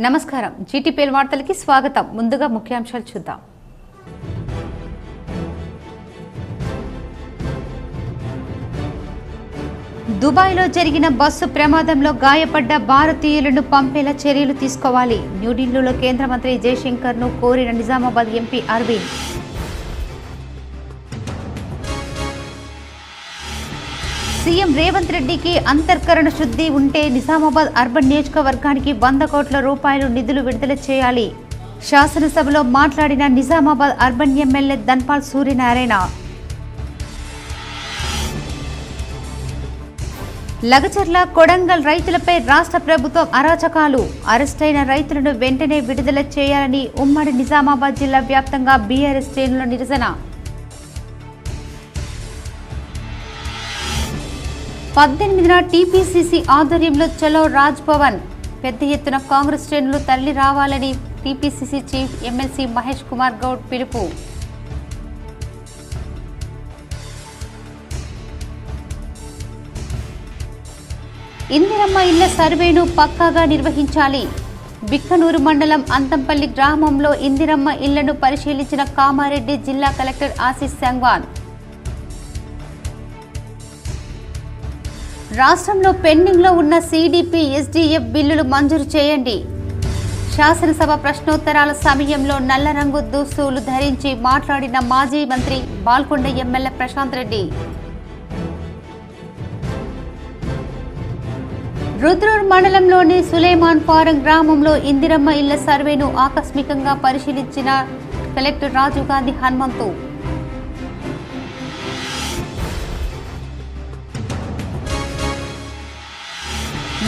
నమస్కారం జీటీపీఎల్ వార్తలకి స్వాగతం. ముందుగా ముఖ్యాంశాలు చూద్దాం. దుబాయ్లో జరిగిన బస్సు ప్రమాదంలో గాయపడ్డ భారతీయులను పంపేలా చర్యలు తీసుకోవాలి. న్యూఢిల్లీలో కేంద్ర మంత్రి జయశంకర్ను కోరిన నిజామాబాద్ ఎంపీ అరవింద్. సీఎం రేవంత్ రెడ్డికి అంతర్కరణ శుద్ధి ఉంటే నిజామాబాద్ అర్బన్ నియోజకవర్గానికి 100 కోట్ల రూపాయలు నిధులు విడుదల చేయాలి. శాసనసభలో మాట్లాడిన నిజామాబాద్ అర్బన్ ఎమ్మెల్యే ధన్పాల్ సూర్యనారాయణ. లగచర్ల కొడంగల్ రైతులపై రాష్ట్ర ప్రభుత్వం అరాచకాలు. అరెస్టైన రైతులను వెంటనే విడుదల చేయాలని ఉమ్మడి నిజామాబాద్ జిల్లా వ్యాప్తంగా బీఆర్ఎస్ శ్రేణుల నిరసన. 18న టీపీసీసీ ఆధ్వర్యంలో చలో రాజ్ భవన్. పెద్ద ఎత్తున కాంగ్రెస్ శ్రేణులు తరలి రావాలని TPCC chief MLC Mahesh Kumar Goud పిలుపు. ఇందిరమ్మ ఇళ్ల సర్వేను పక్కాగా నిర్వహించాలి. బిక్కనూరు మండలం అంతంపల్లి గ్రామంలో ఇందిరమ్మ ఇళ్లను పరిశీలించిన కామారెడ్డి జిల్లా కలెక్టర్ ఆశీష్ సంగ్వాన్. రాష్ట్రంలో పెండింగ్లో ఉన్న సీడీపీ ఎస్డీఎఫ్ బిల్లులు మంజూరు చేయండి. శాసనసభ ప్రశ్నోత్తరాల సమయంలో నల్ల రంగు దుస్తులు ధరించి మాట్లాడిన మాజీ మంత్రి బాల్కొండ ఎమ్మెల్యే ప్రశాంత్ రెడ్డి. రుద్రూర్ మండలంలోని సులేమాన్ ఫారం గ్రామంలో ఇందిరమ్మ ఇళ్ల సర్వేను ఆకస్మికంగా పరిశీలించిన కలెక్టర్ రాజీవ్ గాంధీ హనుమంతు.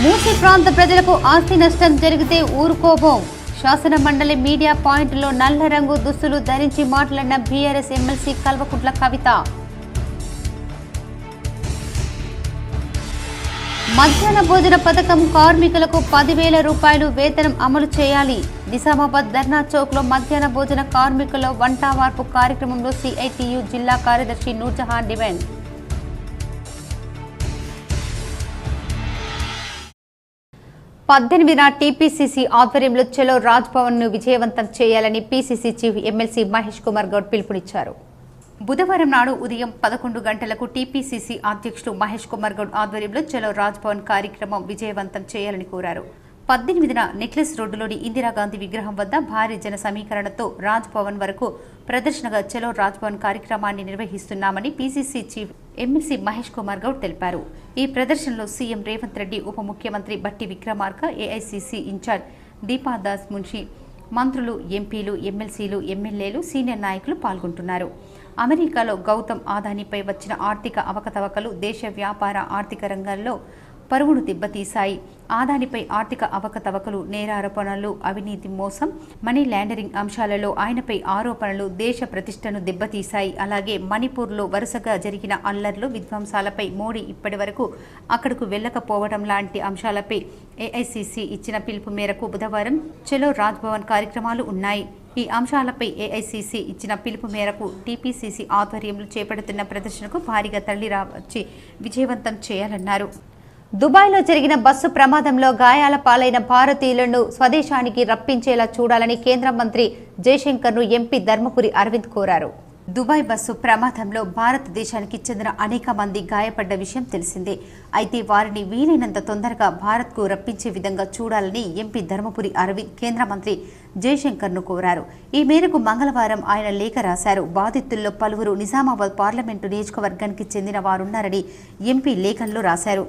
మూసీ ప్రాంత ప్రజలకు ఆస్తి నష్టం జరిగితే ఊరుకోబోం. శాసన మండలి మీడియా పాయింట్లో నల్ల రంగు దుస్తులు ధరించి మాట్లాడిన బీఆర్ఎస్ ఎమ్మెల్సీ కల్వకుంట్ల కవిత. మధ్యాహ్న భోజన పథకం కార్మికులకు 10,000 రూపాయలు వేతనం అమలు చేయాలి. నిజామాబాద్ ధర్నా చౌక్లో మధ్యాహ్న భోజన కార్మికుల వంట వార్పు కార్యక్రమంలో సిఐటియు జిల్లా కార్యదర్శి నూర్జహాన్ డిమాండ్. 18న టీపీసీసీ ఆధ్వర్యంలో చలో రాజ్ భవన్ ను విజయవంతం చేయాలని PCC chief MLC Mahesh Kumar Goud పిలుపునిచ్చారు. బుధవారం నాడు ఉదయం 11 గంటలకు టీపీసీసీ అధ్యక్షుడు మహేష్ కుమార్ గౌడ్ ఆధ్వర్యంలో చలో రాజ్ భవన్ కార్యక్రమం విజయవంతం చేయాలని కోరారు. 18న నెక్లెస్ రోడ్డులోని ఇందిరాగాంధీ విగ్రహం వద్ద భారీ జన సమీకరణతో రాజ్ భవన్ వరకు ప్రదర్శనగా చలో రాజ్ భవన్ కార్యక్రమాన్ని నిర్వహిస్తున్నామని PCC chief MLC Mahesh Kumar Goud తెలిపారు. ఈ ప్రదర్శనలో సీఎం రేవంత్ రెడ్డి, ఉప ముఖ్యమంత్రి బట్టి విక్రమార్క, ఏఐసీసీ ఇన్ఛార్జ్ దీపాదాస్ మున్షి, మంత్రులు, ఎంపీలు, ఎమ్మెల్సీలు, ఎమ్మెల్యేలు, సీనియర్ నాయకులు పాల్గొంటున్నారు. అమెరికాలో గౌతమ్ అదానీపై వచ్చిన ఆర్థిక అవకతవకలు దేశ వ్యాపార ఆర్థిక రంగాల్లో పరువును దెబ్బతీశాయి. అదానీపై ఆర్థిక అవకతవకలు, నేరారోపణలు, అవినీతి, మోసం, మనీ లాండరింగ్ అంశాలలో ఆయనపై ఆరోపణలు దేశ ప్రతిష్టను దెబ్బతీశాయి. అలాగే మణిపూర్లో వరుసగా జరిగిన అల్లర్లు, విధ్వంసాలపై మోడీ ఇప్పటి వరకు అక్కడకు వెళ్లకపోవడం లాంటి అంశాలపై ఏఐసీసీ ఇచ్చిన పిలుపు మేరకు బుధవారం చలో రాజ్ భవన్ కార్యక్రమాలు ఉన్నాయి. ఈ అంశాలపై ఏఐసీసీ ఇచ్చిన పిలుపు మేరకు టీపీసీసీ ఆధ్వర్యంలో చేపడుతున్న ప్రదర్శనకు భారీగా తరలిరావచ్చి విజయవంతం చేయాలన్నారు. దుబాయ్లో జరిగిన బస్సు ప్రమాదంలో గాయాల పాలైన భారతీయులను స్వదేశానికి రప్పించేలా చూడాలని కేంద్ర మంత్రి జయశంకర్ను ఎంపీ ధర్మపురి అరవింద్ కోరారు. దుబాయ్ బస్సు ప్రమాదంలో భారతదేశానికి చెందిన అనేక మంది గాయపడ్డ విషయం తెలిసిందే. అయితే వారిని వీలైనంత తొందరగా భారత్కు రప్పించే విధంగా చూడాలని ఎంపీ ధర్మపురి అరవింద్ కేంద్ర మంత్రి జయశంకర్ను కోరారు. ఈ మేరకు మంగళవారం ఆయన లేఖ రాశారు. బాధితుల్లో పలువురు నిజామాబాద్ పార్లమెంటు నియోజకవర్గానికి చెందిన వారున్నారని ఎంపీ లేఖల్లో రాశారు.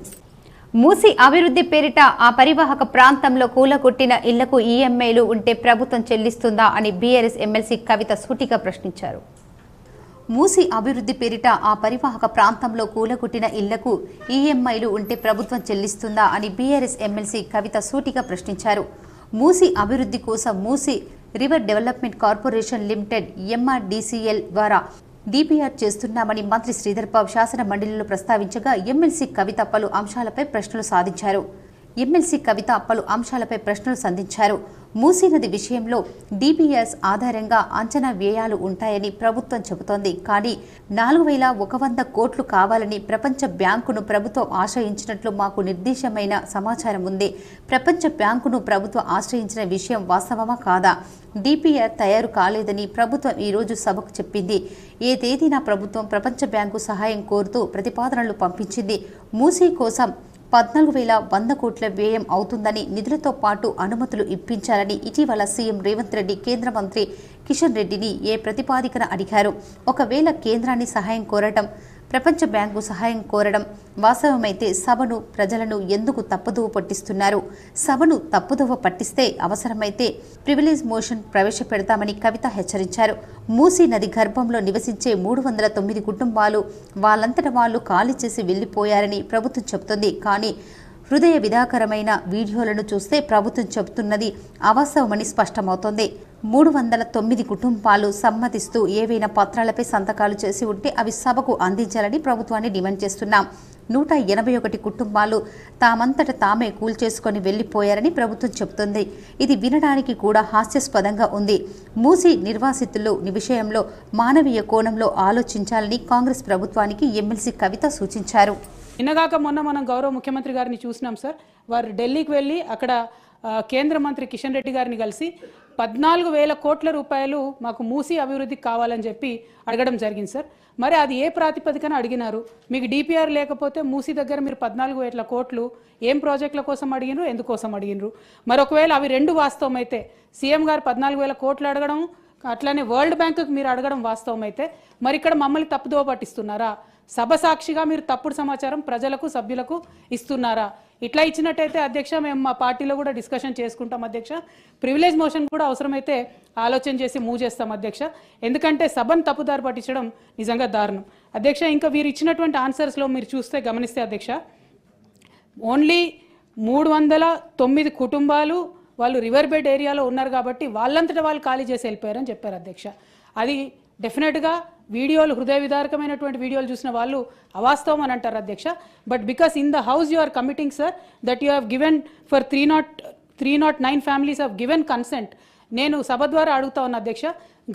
మూసీ అభివృద్ధి పేరిట ఆ పరివాహక ప్రాంతంలో కూలగొట్టిన ఇళ్లకు ఈఎంఐలు ఉంటే ప్రభుత్వం చెల్లిస్తుందా అని బీఆర్ఎస్ ఎమ్మెల్సీ కవిత సూటిగా ప్రశ్నించారు. మూసీ అభివృద్ధి పేరిట ఆ పరివాహక ప్రాంతంలో కూలగొట్టిన ఇళ్లకు ఈఎంఐలు ఉంటే ప్రభుత్వం చెల్లిస్తుందా అని బీఆర్ఎస్ ఎమ్మెల్సీ కవిత సూటిగా ప్రశ్నించారు. మూసీ అభివృద్ధి కోసం Musi river development corporation limited MRDCL ద్వారా డీపీఆర్ చేస్తున్నామని మంత్రి శ్రీధర్ బాబు శాసన మండలిలో ప్రస్తావించగా ఎమ్మెల్సీ కవిత పలు అంశాలపై ప్రశ్నలు సాధించారు. ఎమ్మెల్సీ కవిత పలు అంశాలపై ప్రశ్నలు సంధించారు. మూసీ నది విషయంలో DBS ఆధారంగా అంచనా వ్యయాలు ఉంటాయని ప్రభుత్వం చెబుతోంది. కానీ 4100 కోట్లు కావాలని ప్రపంచ బ్యాంకును ప్రభుత్వం ఆశ్రయించినట్లు మాకు నిర్దేశమైన సమాచారం ఉంది. ప్రపంచ బ్యాంకును ప్రభుత్వం ఆశ్రయించిన విషయం వాస్తవమా కాదా? DPR తయారు కాలేదని ప్రభుత్వం ఈరోజు సభకు చెప్పింది. ఏ తేదీన ప్రభుత్వం ప్రపంచ బ్యాంకు సహాయం కోరుతూ ప్రతిపాదనలు పంపించింది. మూసీ కోసం 14,100 కోట్ల వ్యయం అవుతుందని, నిధులతో పాటు అనుమతులు ఇప్పించాలని ఇటీవల సీఎం రేవంత్ రెడ్డి కేంద్ర మంత్రి కిషన్ రెడ్డిని ఏ ప్రతిపాదికన అడిగారు. ఒకవేళ కేంద్రాన్ని సహాయం కోరటం, ప్రపంచ బ్యాంకు సహాయం కోరడం వాస్తవమైతే సభను, ప్రజలను ఎందుకు తప్పుదోవ పట్టిస్తున్నారు? సభను తప్పుదోవ పట్టిస్తే అవసరమైతే ప్రివిలేజ్ మోషన్ ప్రవేశపెడతామని కవిత హెచ్చరించారు. మూసీ నది గర్భంలో నివసించే 309 కుటుంబాలు వాళ్ళంతట వాళ్ళు ఖాళీ చేసి వెళ్లిపోయారని ప్రభుత్వం చెబుతోంది. కానీ హృదయ విదాకరమైన వీడియోలను చూస్తే ప్రభుత్వం చెబుతున్నది అవాస్తవమని స్పష్టమవుతోంది. 309 కుటుంబాలు సమ్మతిస్తూ ఏవైనా పత్రాలపై సంతకాలు చేసి ఉంటే అవి సభకు అందించాలని ప్రభుత్వాన్ని డిమాండ్ చేస్తున్నాం. 181 కుటుంబాలు తామంతట తామే కూల్చేసుకొని వెళ్లిపోయారని ప్రభుత్వం చెబుతోంది. ఇది వినడానికి కూడా హాస్యాస్పదంగా ఉంది. మూసీ నిర్వాసితులు విషయంలో మానవీయ కోణంలో ఆలోచించాలని కాంగ్రెస్ ప్రభుత్వానికి ఎమ్మెల్సీ కవిత సూచించారు. నిన్నగాక మొన్న మనం గౌరవ ముఖ్యమంత్రి గారిని చూసినాం సార్. వారు ఢిల్లీకి వెళ్ళి అక్కడ కేంద్ర మంత్రి కిషన్ రెడ్డి గారిని కలిసి 14,000 కోట్ల రూపాయలు మాకు మూసీ అభివృద్ధికి కావాలని చెప్పి అడగడం జరిగింది సార్. మరి అది ఏ ప్రాతిపదికన అడిగినారు? మీకు DPR లేకపోతే మూసీ దగ్గర మీరు 14,000 కోట్లు ఏం ప్రాజెక్టుల కోసం అడిగినరు, ఎందుకోసం అడిగినరు? మరి ఒకవేళ అవి రెండు వాస్తవం అయితే, సీఎం గారు 14,000 కోట్లు అడగడం, అట్లానే వరల్డ్ బ్యాంకుకి మీరు అడగడం వాస్తవం అయితే, మరి ఇక్కడ మమ్మల్ని తప్పుదోవ పట్టిస్తున్నారా? సభ సాక్షిగా మీరు తప్పుడు సమాచారం ప్రజలకు, సభ్యులకు ఇస్తున్నారా? ఇట్లా ఇచ్చినట్టయితే అధ్యక్ష, మేము మా పార్టీలో కూడా డిస్కషన్ చేసుకుంటాం అధ్యక్ష. ప్రివిలేజ్ మోషన్ కూడా అవసరమైతే ఆలోచన చేసి మూవ్ చేస్తాం అధ్యక్ష. ఎందుకంటే సభను తప్పుదారి పట్టించడం నిజంగా దారుణం అధ్యక్ష. ఇంకా వీరు ఇచ్చినటువంటి ఆన్సర్స్లో మీరు చూస్తే గమనిస్తే అధ్యక్ష, ఓన్లీ 309 కుటుంబాలు వాళ్ళు రివర్ బెడ్ ఏరియాలో ఉన్నారు కాబట్టి వాళ్ళంతటా వాళ్ళు ఖాళీ చేసి వెళ్ళిపోయారని చెప్పారు అధ్యక్ష. అది డెఫినెట్గా వీడియోలు, హృదయ విదారకమైనటువంటి వీడియోలు చూసిన వాళ్ళు అవాస్తవం అని అంటారు అధ్యక్ష. But because in the house you are committing sir that you have given for 309 families have given consent. నేను సభ ద్వారా అడుగుతా ఉన్నా అధ్యక్ష,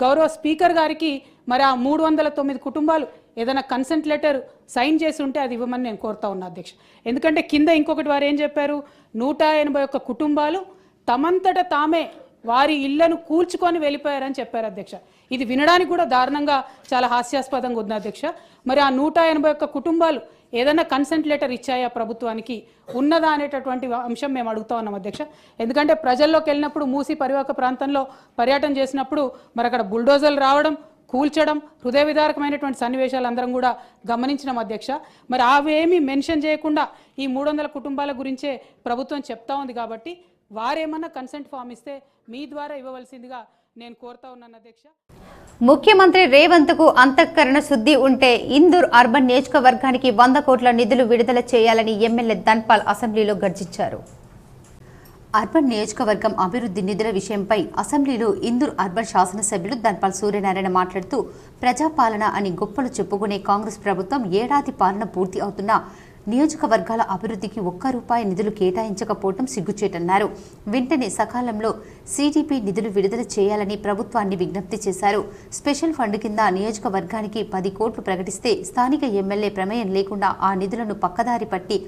గౌరవ స్పీకర్ గారికి మరి ఆ 309 కుటుంబాలు ఏదైనా కన్సెంట్ లెటర్ సైన్ చేసి ఉంటే అది ఇవ్వమని నేను కోరుతా ఉన్నా అధ్యక్ష. ఎందుకంటే కింద ఇంకొకటి వారు ఏం చెప్పారు, 181 కుటుంబాలు తమంతట తామే వారి ఇళ్లను కూల్చుకొని వెళ్ళిపోయారని చెప్పారు అధ్యక్ష. ఇది వినడానికి కూడా దారుణంగా చాలా హాస్యాస్పదంగా ఉంది అధ్యక్ష. మరి ఆ 181 కుటుంబాలు ఏదైనా కన్సెంట్ లెటర్ ఇచ్చాయా ప్రభుత్వానికి, ఉన్నదా అనేటటువంటి అంశం మేము అడుగుతా ఉన్నాం అధ్యక్ష. ఎందుకంటే ప్రజల్లోకి వెళ్ళినప్పుడు, మూసీ పరివాహక ప్రాంతంలో పర్యటన చేసినప్పుడు మరి అక్కడ బుల్డోజర్లు రావడం, కూల్చడం, హృదయ విదారకమైనటువంటి సన్నివేశాలు అందరం కూడా గమనించినాం అధ్యక్ష. మరి అవేమీ మెన్షన్ చేయకుండా ఈ 300 కుటుంబాల గురించే ప్రభుత్వం చెప్తా ఉంది. కాబట్టి వారేమన్నా కన్సెంట్ ఫామ్ ఇస్తే మీ ద్వారా ఇవ్వవలసిందిగా నేను కోరుతా ఉన్నాను అధ్యక్ష. ముఖ్యమంత్రి రేవంత్ కు అంతఃకరణ శుద్ధి ఉంటే ఇందూర్ అర్బన్ నియోజకవర్గానికి 100 కోట్ల నిధులు విడుదల చేయాలని ఎమ్మెల్యే ధన్పాల్ అసెంబ్లీలో గర్జించారు. అర్బన్ నియోజకవర్గం అభివృద్ధి నిధుల విషయంపై అసెంబ్లీలో ఇందూర్ అర్బన్ శాసనసభ్యులు ధన్పాల్ సూర్యనారాయణ మాట్లాడుతూ, ప్రజాపాలన అని గొప్పలు చెప్పుకునే కాంగ్రెస్ ప్రభుత్వం ఏడాది పాలన పూర్తి అవుతున్నా నియోజకవర్గాల అభివృద్ధికి ₹1 నిధులు కేటాయించకపోవడం సిగ్గుచేటన్నారు. వెంటనే సకాలంలో CDP నిధులు విడుదల చేయాలని ప్రభుత్వాన్ని విజ్ఞప్తి చేశారు. స్పెషల్ ఫండ్ కింద నియోజకవర్గానికి 10 కోట్లు ప్రకటిస్తే స్థానిక ఎమ్మెల్యే ప్రమేయం లేకుండా ఆ నిధులను పక్కదారి పట్టి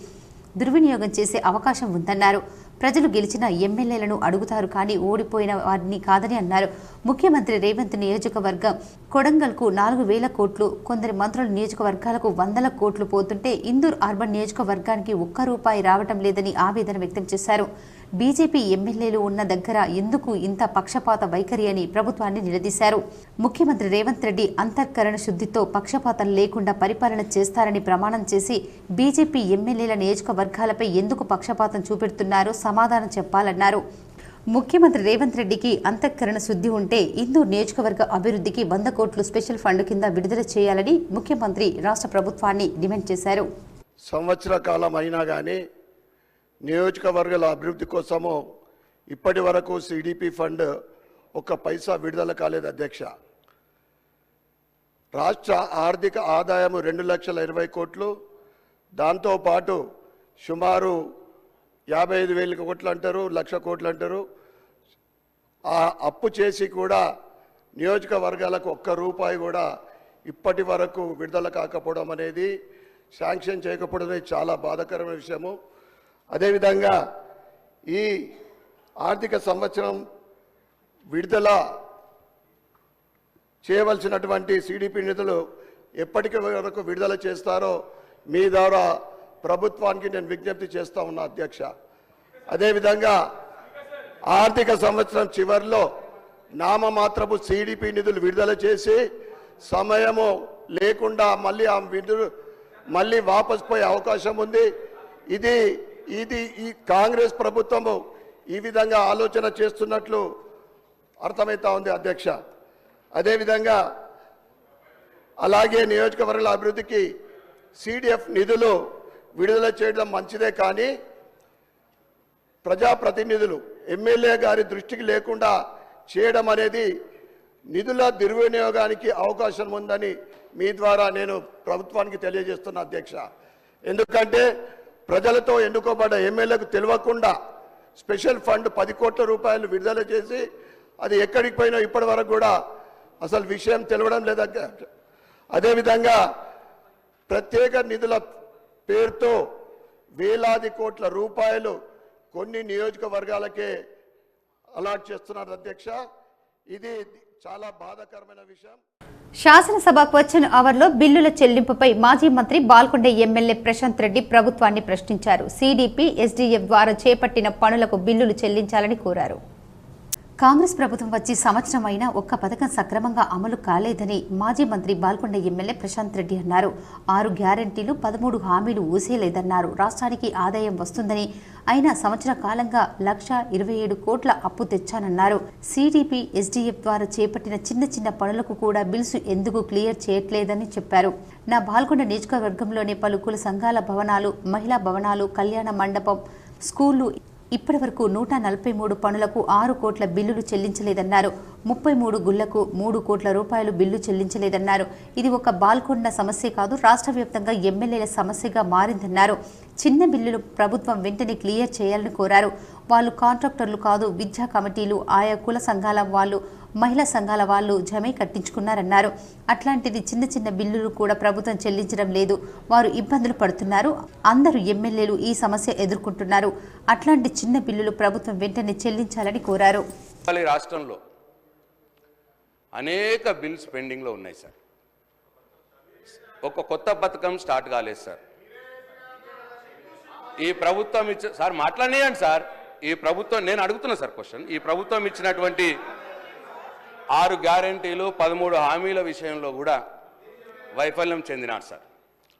దుర్వినియోగం చేసే అవకాశం ఉందన్నారు. ప్రజలు గెలిచిన ఎమ్మెల్యేలను అడుగుతారు కానీ ఓడిపోయిన వారిని కాదని అన్నారు. ముఖ్యమంత్రి రేవంత్ నియోజకవర్గం కొడంగల్కు 4,000 కోట్లు, కొందరి మంత్రుల నియోజకవర్గాలకు 100 కోట్లు పోతుంటే ఇందూర్ అర్బన్ నియోజకవర్గానికి ₹1 రావటం లేదని ఆవేదన వ్యక్తం చేశారు. బీజేపీ ఎమ్మెల్యేలు ఉన్న దగ్గర ఎందుకు ఇంత పక్షపాత వైఖరి అని ప్రభుత్వాన్ని నిలదీశారు. ముఖ్యమంత్రి రేవంత్ రెడ్డి అంతఃకరణ శుద్ధితో పక్షపాతం లేకుండా పరిపాలన చేస్తారని ప్రమాణం చేసి బీజేపీ ఎమ్మెల్యేల నియోజకవర్గాలపై ఎందుకు పక్షపాతం చూపెడుతున్నారో సమాధానం చెప్పాలన్నారు. ముఖ్యమంత్రి రేవంత్ రెడ్డికి అంతఃకరణ శుద్ధి ఉంటే ఇందూర్ నియోజకవర్గ అభివృద్ధికి 100 కోట్లు స్పెషల్ ఫండ్ కింద విడుదల చేయాలని ముఖ్యమంత్రి రాష్ట్ర ప్రభుత్వాన్ని డిమాండ్ చేశారు. సంవత్సర కాలం అయినా కానీ నియోజకవర్గాల అభివృద్ధి కోసము ఇప్పటి వరకు CDP ఫండ్ 1 పైసా విడుదల కాలేదు అధ్యక్ష. రాష్ట్ర ఆర్థిక ఆదాయము 2,20,000 కోట్లు, దాంతోపాటు సుమారు 55,000 కోట్లు అంటారు, 1,00,000 కోట్లు అంటారు. ఆ అప్పు చేసి కూడా నియోజకవర్గాలకు ఒక్క రూపాయి కూడా ఇప్పటి వరకు విడుదల కాకపోవడం అనేది, శాంక్షన్ చేయకపోవడం అనేది చాలా బాధాకరమైన విషయము. అదేవిధంగా ఈ ఆర్థిక సంవత్సరం విడుదల చేయవలసినటువంటి సిడిపి నిధులు ఎప్పటికి వరకు విడుదల చేస్తారో మీ ద్వారా ప్రభుత్వానికి నేను విజ్ఞప్తి చేస్తా ఉన్నా అధ్యక్ష. అదేవిధంగా ఆర్థిక సంవత్సరం చివరిలో నామమాత్రపు సిడిపి నిధులు విడుదల చేసి సమయము లేకుండా మళ్ళీ ఆ నిధులు మళ్ళీ వాపసు పోయే అవకాశం ఉంది. ఇది ఈ కాంగ్రెస్ ప్రభుత్వము ఈ విధంగా ఆలోచన చేస్తున్నట్లు అర్థమవుతా ఉంది అధ్యక్ష. అదేవిధంగా అలాగే నియోజకవర్గాల అభివృద్ధికి సిడిఎఫ్ నిధులు విడుదల చేయడం మంచిదే, కానీ ప్రజాప్రతినిధులు ఎమ్మెల్యే గారి దృష్టికి లేకుండా చేయడం అనేది నిధుల దుర్వినియోగానికి అవకాశం ఉందని మీ ద్వారా నేను ప్రభుత్వానికి తెలియజేస్తున్నా అధ్యక్ష. ఎందుకంటే ప్రజలతో ఎన్నుకోబడ్డ ఎమ్మెల్యేకు తెలియకుండా స్పెషల్ ఫండ్ 10 కోట్ల రూపాయలు విడుదల చేసి అది ఎక్కడికి పోయినా ఇప్పటి వరకు కూడా అసలు విషయం తెలియడం లేదు. అదేవిధంగా ప్రత్యేక నిధుల పేరుతో వేలాది కోట్ల రూపాయలు కొన్ని నియోజకవర్గాలకే అలాట్ చేస్తున్నారు అధ్యక్ష. ఇది చాలా బాధాకరమైన విషయం. శాసనసభ క్వశ్చన్ అవర్లో బిల్లుల చెల్లింపుపై మాజీ మంత్రి బాల్కొండ ఎమ్మెల్యే ప్రశాంత్ రెడ్డి ప్రభుత్వాన్ని ప్రశ్నించారు. సిడిపి, ఎస్డిఎఫ్ ద్వారా చేపట్టిన పనులకు బిల్లులు చెల్లించాలని కోరారు. కాంగ్రెస్ ప్రభుత్వం వచ్చి సంవత్సరం అయినా ఒక్క పథకం సక్రమంగా అమలు కాలేదని మాజీ మంత్రి బాల్కొండ ఎమ్మెల్యే ప్రశాంత్ రెడ్డి అన్నారు. 6 గ్యారెంటీలు, 13 హామీలు ఊసేలేదన్నారు. రాష్ట్రానికి ఆదాయం వస్తుందని, అయినా సంవత్సర కాలంగా 1,27 కోట్ల అప్పు తెచ్చానన్నారు. సిడిపి, ఎస్డిఎఫ్ ద్వారా చేపట్టిన చిన్న చిన్న పనులకు కూడా బిల్స్ ఎందుకు క్లియర్ చేయట్లేదని చెప్పారు. నా బాల్కొండ నియోజకవర్గంలోని పలు కుల సంఘాల భవనాలు, మహిళా భవనాలు, కళ్యాణ మండపం, స్కూళ్లు ఇప్పటి వరకు 143 పనులకు 6 కోట్ల బిల్లులు చెల్లించలేదన్నారు. 33 గుళ్లకు 3 కోట్ల రూపాయలు బిల్లు చెల్లించలేదన్నారు. ఇది ఒక బాల్కొండ సమస్య కాదు, రాష్ట్ర వ్యాప్తంగా ఎమ్మెల్యేల సమస్యగా మారిందన్నారు. చిన్న బిల్లులు ప్రభుత్వం వెంటనే క్లియర్ చేయాలని కోరారు. వాళ్ళు కాంట్రాక్టర్లు కాదు, విద్యా కమిటీలు, ఆయా కుల సంఘాల వాళ్ళు, మహిళా సంఘాల వాళ్ళు జమే కట్టించుకున్నారన్నారు. అట్లాంటిది చిన్న చిన్న బిల్లులు కూడా ప్రభుత్వం చెల్లించడం లేదు. వారు ఇబ్బందులు పడుతున్నారు. అందరూ ఎమ్మెల్యేలు ఈ సమస్య ఎదుర్కొంటున్నారు. అట్లాంటి చిన్న బిల్లులు ప్రభుత్వం వెంటనే చెల్లించాలని కోరారు. రాష్ట్రంలో అనేక బిల్స్ పెండింగ్లో ఉన్నాయి సార్. ఒక కొత్త పథకం స్టార్ట్ కాలేదు సార్. ఈ ప్రభుత్వం సార్ మాట్లాడేయండి సార్. ఈ ప్రభుత్వం, నేను అడుగుతున్నా సార్ క్వశ్చన్, ఈ ప్రభుత్వం ఇచ్చినటువంటి 6 గ్యారెంటీలు, 13 హామీల విషయంలో కూడా వైఫల్యం చెందినారు సార్.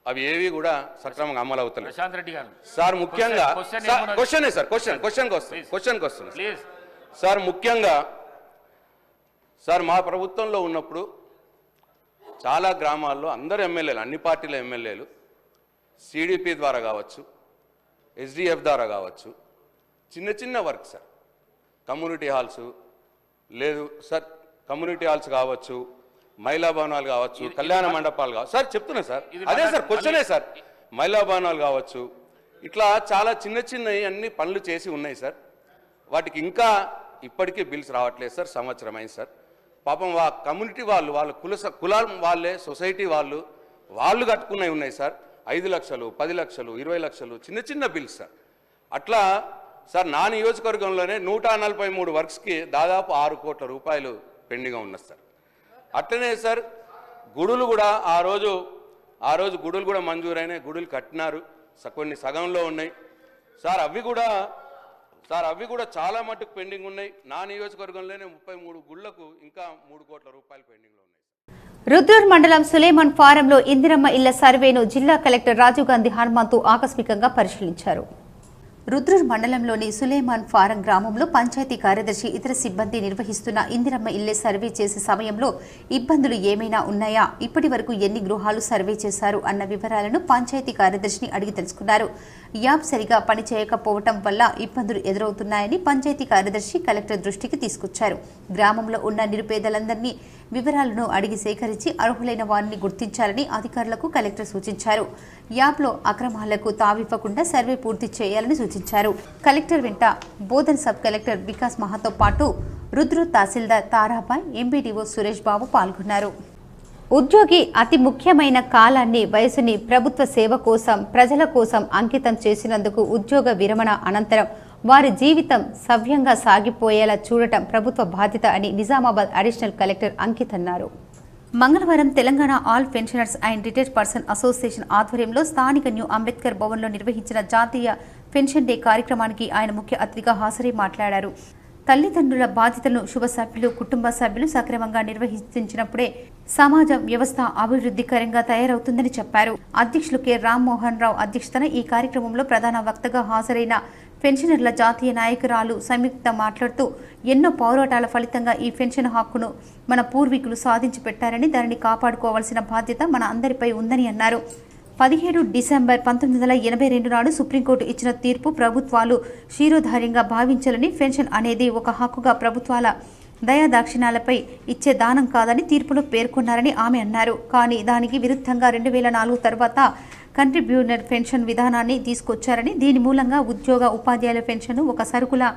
అవి ఏవి కూడా సక్రమంగా అమలు అవుతున్నాయి. ప్రశాంత్ రెడ్డి గారు సార్ ముఖ్యంగా క్వశ్చన్కి వస్తుంది సార్. ముఖ్యంగా సార్ మా ప్రభుత్వంలో ఉన్నప్పుడు చాలా గ్రామాల్లో అందరు ఎమ్మెల్యేలు, అన్ని పార్టీల ఎమ్మెల్యేలు సిడిపి ద్వారా కావచ్చు, ఎస్డిఎఫ్ ద్వారా కావచ్చు, చిన్న చిన్న వర్క్ సార్, కమ్యూనిటీ హాల్స్ లేదు సార్, కమ్యూనిటీ హాల్స్ కావచ్చు, మహిళా భవనాలు కావచ్చు, కళ్యాణ మండపాలు కావచ్చు సార్, చెప్తున్నా సార్, అదే సార్ క్వశ్చనే సార్. మహిళా భవనాలు కావచ్చు, ఇట్లా చాలా చిన్న చిన్నవి అన్ని పనులు చేసి ఉన్నాయి సార్. వాటికి ఇంకా ఇప్పటికీ బిల్స్ రావట్లేదు సార్. సంవత్సరం అయింది సార్. పాపం కమ్యూనిటీ వాళ్ళు, వాళ్ళ కులాల వాళ్ళే, సొసైటీ వాళ్ళు కట్టుకున్నవి ఉన్నాయి సార్. 5 లక్షలు, 10 లక్షలు, 20 లక్షలు చిన్న చిన్న బిల్స్ సార్. అట్లా సార్ నా నియోజకవర్గంలోనే 143 వర్క్స్కి దాదాపు 6 కోట్ల రూపాయలు పెండింగ్గా ఉన్నది సార్. అట్లనే సార్ గుడులు కూడా ఆ రోజు గుడులు కూడా మంజూరైన గుడులు కట్టినారు, కొన్ని సగంలో ఉన్నాయి సార్. అవి కూడా చాలా మట్టుకు పెండింగ్ ఉన్నాయి. నా నియోజకవర్గంలోనే 33 గుళ్లకు ఇంకా 3 కోట్ల రూపాయలు పెండింగ్లో ఉన్నాయి. రుద్రూర్ మండలం సులేమాన్ ఫారంలో ఇందిరమ్మ ఇళ్ల సర్వేను జిల్లా కలెక్టర్ రాజీవ్ గాంధీ హనుమంతు ఆకస్మికంగా పరిశీలించారు. రుద్రూర్ మండలంలోని సులేమాన్ ఫారం గ్రామంలో పంచాయతీ కార్యదర్శి ఇతర సిబ్బంది నిర్వహిస్తున్న ఇందిరమ్మ ఇళ్లే సర్వే చేసే సమయంలో ఇబ్బందులు ఏమైనా ఉన్నాయా, ఇప్పటి వరకు ఎన్ని గృహాలు సర్వే చేశారు అన్న వివరాలను పంచాయతీ కార్యదర్శిని అడిగి తెలుసుకున్నారు. యాప్ సరిగా పనిచేయకపోవటం వల్ల ఇబ్బందులు ఎదురవుతున్నాయని పంచాయతీ కార్యదర్శి కలెక్టర్ దృష్టికి తీసుకొచ్చారు. గ్రామంలో ఉన్న నిరుపేదలందరినీ వివరాలను అడిగి సేకరించి అర్హులైన వారిని గుర్తించాలని అధికారులకు కలెక్టర్ సూచించారు. యాప్లో అక్రమాలకు తావివ్వకుండా సర్వే పూర్తి చేయాలని సూచించారు. కలెక్టర్ వెంట బోధన్ సబ్ కలెక్టర్ వికాస్ మహాతో పాటు రుద్రు తహసీల్దార్ తారాబాయ్, ఎంపీడీఓ సురేష్ బాబు పాల్గొన్నారు. ఉద్యోగి అతి ముఖ్యమైన కాలాన్ని, వయసుని ప్రభుత్వ సేవ కోసం, ప్రజల కోసం అంకితం చేసినందుకు ఉద్యోగ విరమణ అనంతరం వారి జీవితం సవ్యంగా సాగిపోయేలా చూడటం ప్రభుత్వ బాధ్యత అని నిజామాబాద్ అడిషనల్ కలెక్టర్ అంకిత్ అన్నారు. మంగళవారం Telangana all pensioners and retired person association ఆధ్వర్యంలో స్థానిక న్యూ అంబేద్కర్ భవన్లో నిర్వహించిన జాతీయ పెన్షన్ డే కార్యక్రమానికి ఆయన ముఖ్య అతిథిగా హాజరై మాట్లాడారు. తల్లిదండ్రుల బాధ్యతలను శుభ సభ్యులు, కుటుంబ సభ్యులు సక్రమంగా నిర్వహించినప్పుడే సమాజం, వ్యవస్థ అభివృద్ధికరంగా తయారవుతుందని చెప్పారు. అధ్యక్షులు కె రామ్మోహన్ రావు అధ్యక్షతన ఈ కార్యక్రమంలో ప్రధాన వక్తగా హాజరైన పెన్షనర్ల జాతీయ నాయకురాలు సంయుక్త మాట్లాడుతూ, ఎన్నో పోరాటాల ఫలితంగా ఈ పెన్షన్ హక్కును మన పూర్వీకులు సాధించి పెట్టారని, దానిని కాపాడుకోవాల్సిన బాధ్యత మన అందరిపై ఉందని అన్నారు. 17 డిసెంబర్ 1982 నాడు సుప్రీంకోర్టు ఇచ్చిన తీర్పు ప్రభుత్వాలు శిరోధార్యంగా భావించాలని, పెన్షన్ అనేది ఒక హక్కుగా ప్రభుత్వాల దయాదాక్షిణ్యాలపై ఇచ్చే దానం కాదని తీర్పులో పేర్కొన్నారని ఆమె అన్నారు. కానీ దానికి విరుద్ధంగా 2004 తర్వాత కంట్రిబ్యూటర్ పెన్షన్ విధానాన్ని తీసుకొచ్చారని, దీని మూలంగా ఉద్యోగ ఉపాధ్యాయుల పెన్షన్ ఒక సరుకులా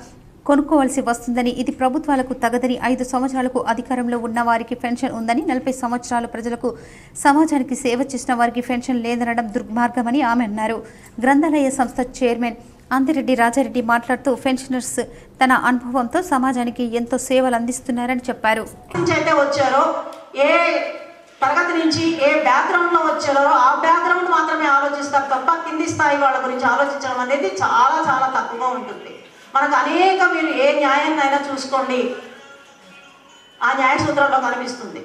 కొనుక్కోవాల్సి వస్తుందని, ఇది ప్రభుత్వాలకు తగదని, 5 సంవత్సరాలకు అధికారంలో ఉన్న వారికి పెన్షన్ ఉందని, 40 సంవత్సరాలు ప్రజలకు సమాజానికి సేవ చేసిన వారికి పెన్షన్ లేదనడం దుర్మార్గమని ఆమె అన్నారు. గ్రంథాలయ సంస్థ చైర్మన్ అంతిరెడ్డి రాజారెడ్డి మాట్లాడుతూ, పెన్షనర్స్ తన అనుభవంతో సమాజానికి ఎంతో సేవలు అందిస్తున్నారని చెప్పారు. ఏ తరగతి నుంచి ఏ బ్యాక్గ్రౌండ్లో వచ్చారో ఆ బ్యాక్గ్రౌండ్ మాత్రమే ఆలోచిస్తారు తప్ప కింది స్థాయి వాళ్ళ గురించి ఆలోచించడం అనేది చాలా చాలా తక్కువగా ఉంటుంది. మనకు అనేక, మీరు ఏ న్యాయాన్నైనా చూసుకోండి, ఆ న్యాయ సూత్రాల్లో కనిపిస్తుంది.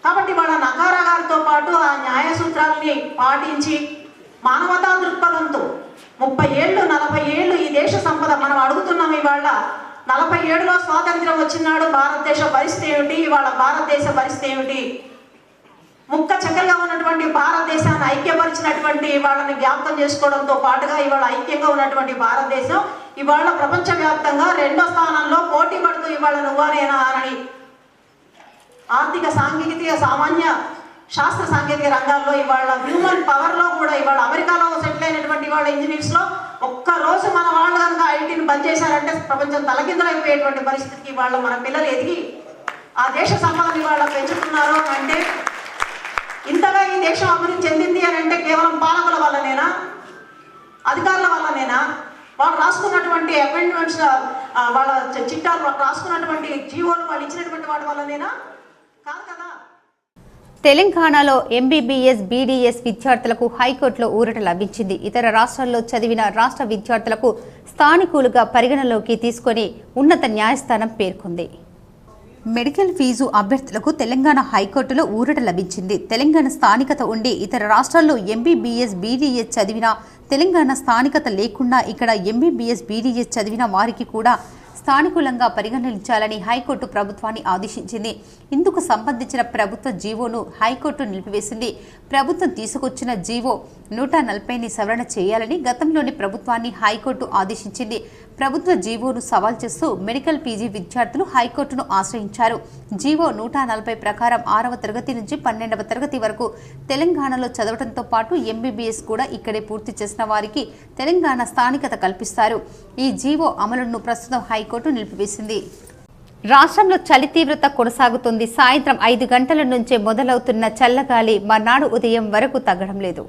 కాబట్టి వాళ్ళ నకారా గారితో పాటు ఆ న్యాయ సూత్రాలని పాటించి మానవతా దృక్పథంతో 30 ఏళ్ళు 40 ఏళ్ళు ఈ దేశ సంపద మనం అడుగుతున్నాం. ఇవాళ 47లో స్వాతంత్ర్యం వచ్చినాడు భారతదేశ పరిస్థితి ఏమిటి, ఇవాళ భారతదేశ పరిస్థితి ఏమిటి, ముక్క చక్కగా ఉన్నటువంటి భారతదేశాన్ని ఐక్యపరిచినటువంటి వాళ్ళని జ్ఞాపకం చేసుకోవడంతో పాటుగా ఇవాళ ఐక్యంగా ఉన్నటువంటి భారతదేశం ఇవాళ ప్రపంచవ్యాప్తంగా 2వ స్థానంలో పోటీ పడుతూ ఇవాళ నువ్వానేనా అని ఆర్థిక, సాంకేతిక, సామాన్య శాస్త్ర సాంకేతిక రంగాల్లో ఇవాళ హ్యూమన్ పవర్లో కూడా ఇవాళ అమెరికాలో సెటిల్ అయినటువంటి వాళ్ళ ఇంజనీర్స్లో ఒక్కరోజు మన వాళ్ళు కనుక ఐటీని బంద్ చేశారంటే ప్రపంచం తలకిందులైపోయేటువంటి పరిస్థితికి ఇవాళ మన పిల్లలు ఎదిగి ఆ దేశ సంపదని ఇవాళ పెంచుతున్నారు అంటే, ఇంతగా ఈ దేశం అభివృద్ధి చెందింది అని అంటే కేవలం పాలకుల వల్లనేనా, అధికారుల వల్లనేనా, వాళ్ళు రాసుకున్నటువంటి అపాయింట్మెంట్స్, వాళ్ళ చిట్టాలు రాసుకున్నటువంటి జీవోలు వాళ్ళు ఇచ్చినటువంటి వాటి వల్లనేనా? కాదు కదా. తెలంగాణలో ఎంబీబీఎస్, బీడీఎస్ విద్యార్థులకు హైకోర్టులో ఊరట లభించింది. ఇతర రాష్ట్రాల్లో చదివిన రాష్ట్ర విద్యార్థులకు స్థానికులుగా పరిగణలోకి తీసుకొని ఉన్నత న్యాయస్థానం పేర్కొంది. మెడికల్ ఫీజు అభ్యర్థులకు తెలంగాణ హైకోర్టులో ఊరట లభించింది. తెలంగాణ స్థానికత ఉండి ఇతర రాష్ట్రాల్లో ఎంబీబీఎస్, బీడీఎస్ చదివిన, తెలంగాణ స్థానికత లేకుండా ఇక్కడ ఎంబీబీఎస్, బీడీఎస్ చదివిన వారికి కూడా స్థానికులంగా పరిగణించాలని హైకోర్టు ప్రభుత్వాన్ని ఆదేశించింది. ఇందుకు సంబంధించిన ప్రభుత్వ జీవోను హైకోర్టు నిలిపివేసింది. ప్రభుత్వం తీసుకొచ్చిన జీవో 140ని సవరణ చేయాలని గతంలోని ప్రభుత్వాన్ని హైకోర్టు ఆదేశించింది. ప్రభుత్వ జీవోను సవాల్ చేస్తూ మెడికల్ పీజీ విద్యార్థులు హైకోర్టును ఆశ్రయించారు. జీవో 140 ప్రకారం 6వ తరగతి నుంచి 12వ తరగతి వరకు తెలంగాణలో చదవడంతో పాటు ఎంబీబీఎస్ కూడా ఇక్కడే పూర్తి చేసిన వారికి తెలంగాణ స్థానికత కల్పిస్తారు. ఈ జీవో అమలును ప్రస్తుతం హైకోర్టు నిలిపివేసింది. రాష్ట్రంలో చలి తీవ్రత కొనసాగుతుంది. సాయంత్రం 5 గంటల నుంచే మొదలవుతున్న చల్లగాలి మర్నాడు ఉదయం వరకు తగ్గడం లేదు.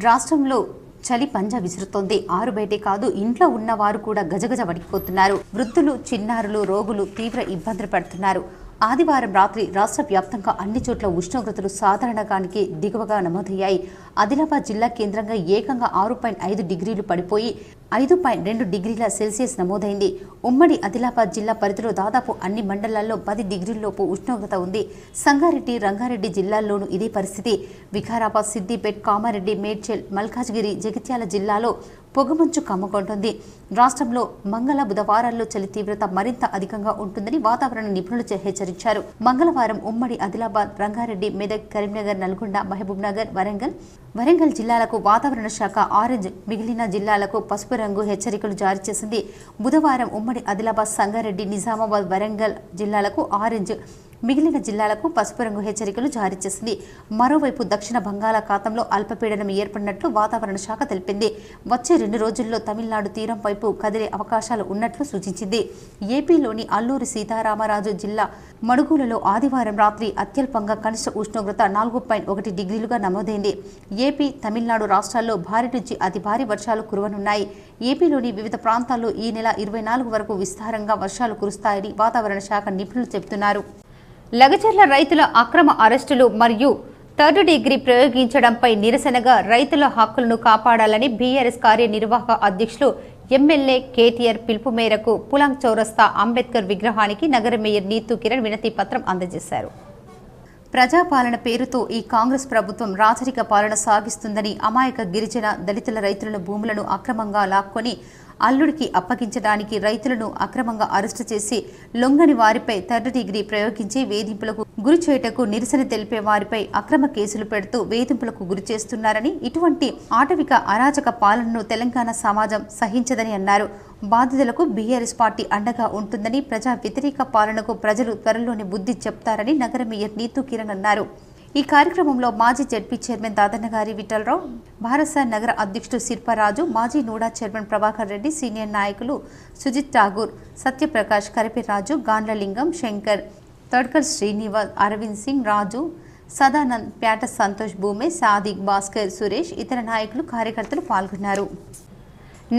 రాష్ట్రంలో చలి పంజా విసురుతోంది. ఆరు బయటే కాదు, ఇంట్లో ఉన్న వారు కూడా గజగజ వణికిపోతున్నారు. వృద్ధులు, చిన్నారులు, రోగులు తీవ్ర ఇబ్బందులు పడుతున్నారు. ఆదివారం రాత్రి రాష్ట్ర వ్యాప్తంగా అన్ని చోట్ల ఉష్ణోగ్రతలు సాధారణానికి దిగువగా నమోదయ్యాయి. ఆదిలాబాద్ జిల్లా కేంద్రంగా ఏకంగా 6.5 డిగ్రీలు పడిపోయి 5.2 డిగ్రీల సెల్సియస్ నమోదైంది. ఉమ్మడి ఆదిలాబాద్ జిల్లా పరిధిలో దాదాపు అన్ని మండలాల్లో 10 డిగ్రీలలోపు ఉష్ణోగ్రత ఉంది. సంగారెడ్డి, రంగారెడ్డి జిల్లాల్లోనూ ఇదే పరిస్థితి. వికారాబాద్, సిద్దిపేట్, కామారెడ్డి, మేడ్చల్, మల్కాజ్గిరి, జగిత్యాల జిల్లాలో పొగమంచు కమ్ముకుంటుంది. రాష్ట్రంలో మంగళ, బుధవారాల్లో చలి తీవ్రత మరింత అధికంగా ఉంటుందని వాతావరణ నిపుణులు హెచ్చరించారు. మంగళవారం ఉమ్మడి ఆదిలాబాద్, రంగారెడ్డి, మెదక్, కరీంనగర్, నల్గొండ, మహబూబ్ నగర్, వరంగల్, వరంగల్ జిల్లాలకు వాతావరణ శాఖ ఆరెంజ్, మిగిలిన జిల్లాలకు పసుపు రంగు హెచ్చరికలు జారీ చేసింది. బుధవారం ఉమ్మడి ఆదిలాబాద్, సంగారెడ్డి, నిజామాబాద్, వరంగల్ జిల్లాలకు ఆరెంజ్, మిగిలిన జిల్లాలకు పసుపు రంగు హెచ్చరికలు జారీ చేసింది. మరోవైపు దక్షిణ బంగాళాఖాతంలో అల్పపీడనం ఏర్పడినట్లు వాతావరణ శాఖ తెలిపింది. వచ్చే 2 రోజుల్లో తమిళనాడు తీరం వైపు కదిలే అవకాశాలు ఉన్నట్లు సూచించింది. ఏపీలోని అల్లూరి సీతారామరాజు జిల్లా మడుగులలో ఆదివారం రాత్రి అత్యల్పంగా కనిష్ట ఉష్ణోగ్రత 4.1 డిగ్రీలుగా నమోదైంది. ఏపీ, తమిళనాడు రాష్ట్రాల్లో భారీ నుంచి అతి భారీ వర్షాలు కురవనున్నాయి. ఏపీలోని వివిధ ప్రాంతాల్లో ఈ నెల 24 వరకు విస్తారంగా వర్షాలు కురుస్తాయని వాతావరణ శాఖ నిపుణులు చెబుతున్నారు. లగచర్ల రైతుల అక్రమ అరెస్టులు మరియు 3rd డిగ్రీ ప్రయోగించడంపై నిరసనగా రైతుల హక్కులను కాపాడాలని బీఆర్ఎస్ కార్యనిర్వాహక అధ్యక్షులు ఎమ్మెల్యే కేటీఆర్ పిలుపు మేరకు పులాంగ్ చౌరస్తా అంబేద్కర్ విగ్రహానికి నగర మేయర్ నీతూ కిరణ్ వినతి పత్రం అందజేశారు. ప్రజాపాలన పేరుతో ఈ కాంగ్రెస్ ప్రభుత్వం రాచరిక పాలన సాగిస్తుందని, అమాయక గిరిజన దళితుల రైతులను భూములను అక్రమంగా లాక్కొని అల్లుడికి అప్పగించడానికి రైతులను అక్రమంగా అరెస్టు చేసి లొంగని వారిపై 3rd డిగ్రీ ప్రయోగించి వేధింపులకు గురి చేయటకు నిరసన తెలిపే వారిపై అక్రమ కేసులు పెడుతూ వేధింపులకు గురి చేస్తున్నారని, ఇటువంటి ఆటవిక అరాచక పాలనను తెలంగాణ సమాజం సహించదని అన్నారు. బాధితులకు బీఆర్ఎస్ పార్టీ అండగా ఉంటుందని, ప్రజా వ్యతిరేక పాలనకు ప్రజలు త్వరలోనే బుద్ధి చెప్తారని నగర మేయర్ నీతూ కిరణ్ అన్నారు. ఈ కార్యక్రమంలో మాజీ జెడ్పీ చైర్మన్ దాదన్నగారి విఠలరావు, భారత నగర అధ్యక్షుడు శిల్పరాజు, మాజీ NUDA chairman Prabhakar Reddy, senior నాయకులు సుజిత్ ఠాగూర్, సత్యప్రకాష్, కరిపిరాజు, గాండ్లలింగం, శంకర్, తడ్కల్ శ్రీనివాస్, అరవింద్ సింగ్, రాజు, సదానంద్, ప్యాట సంతోష్, భూమే, సాదిక్, భాస్కర్, సురేష్, ఇతర నాయకులు, కార్యకర్తలు పాల్గొన్నారు.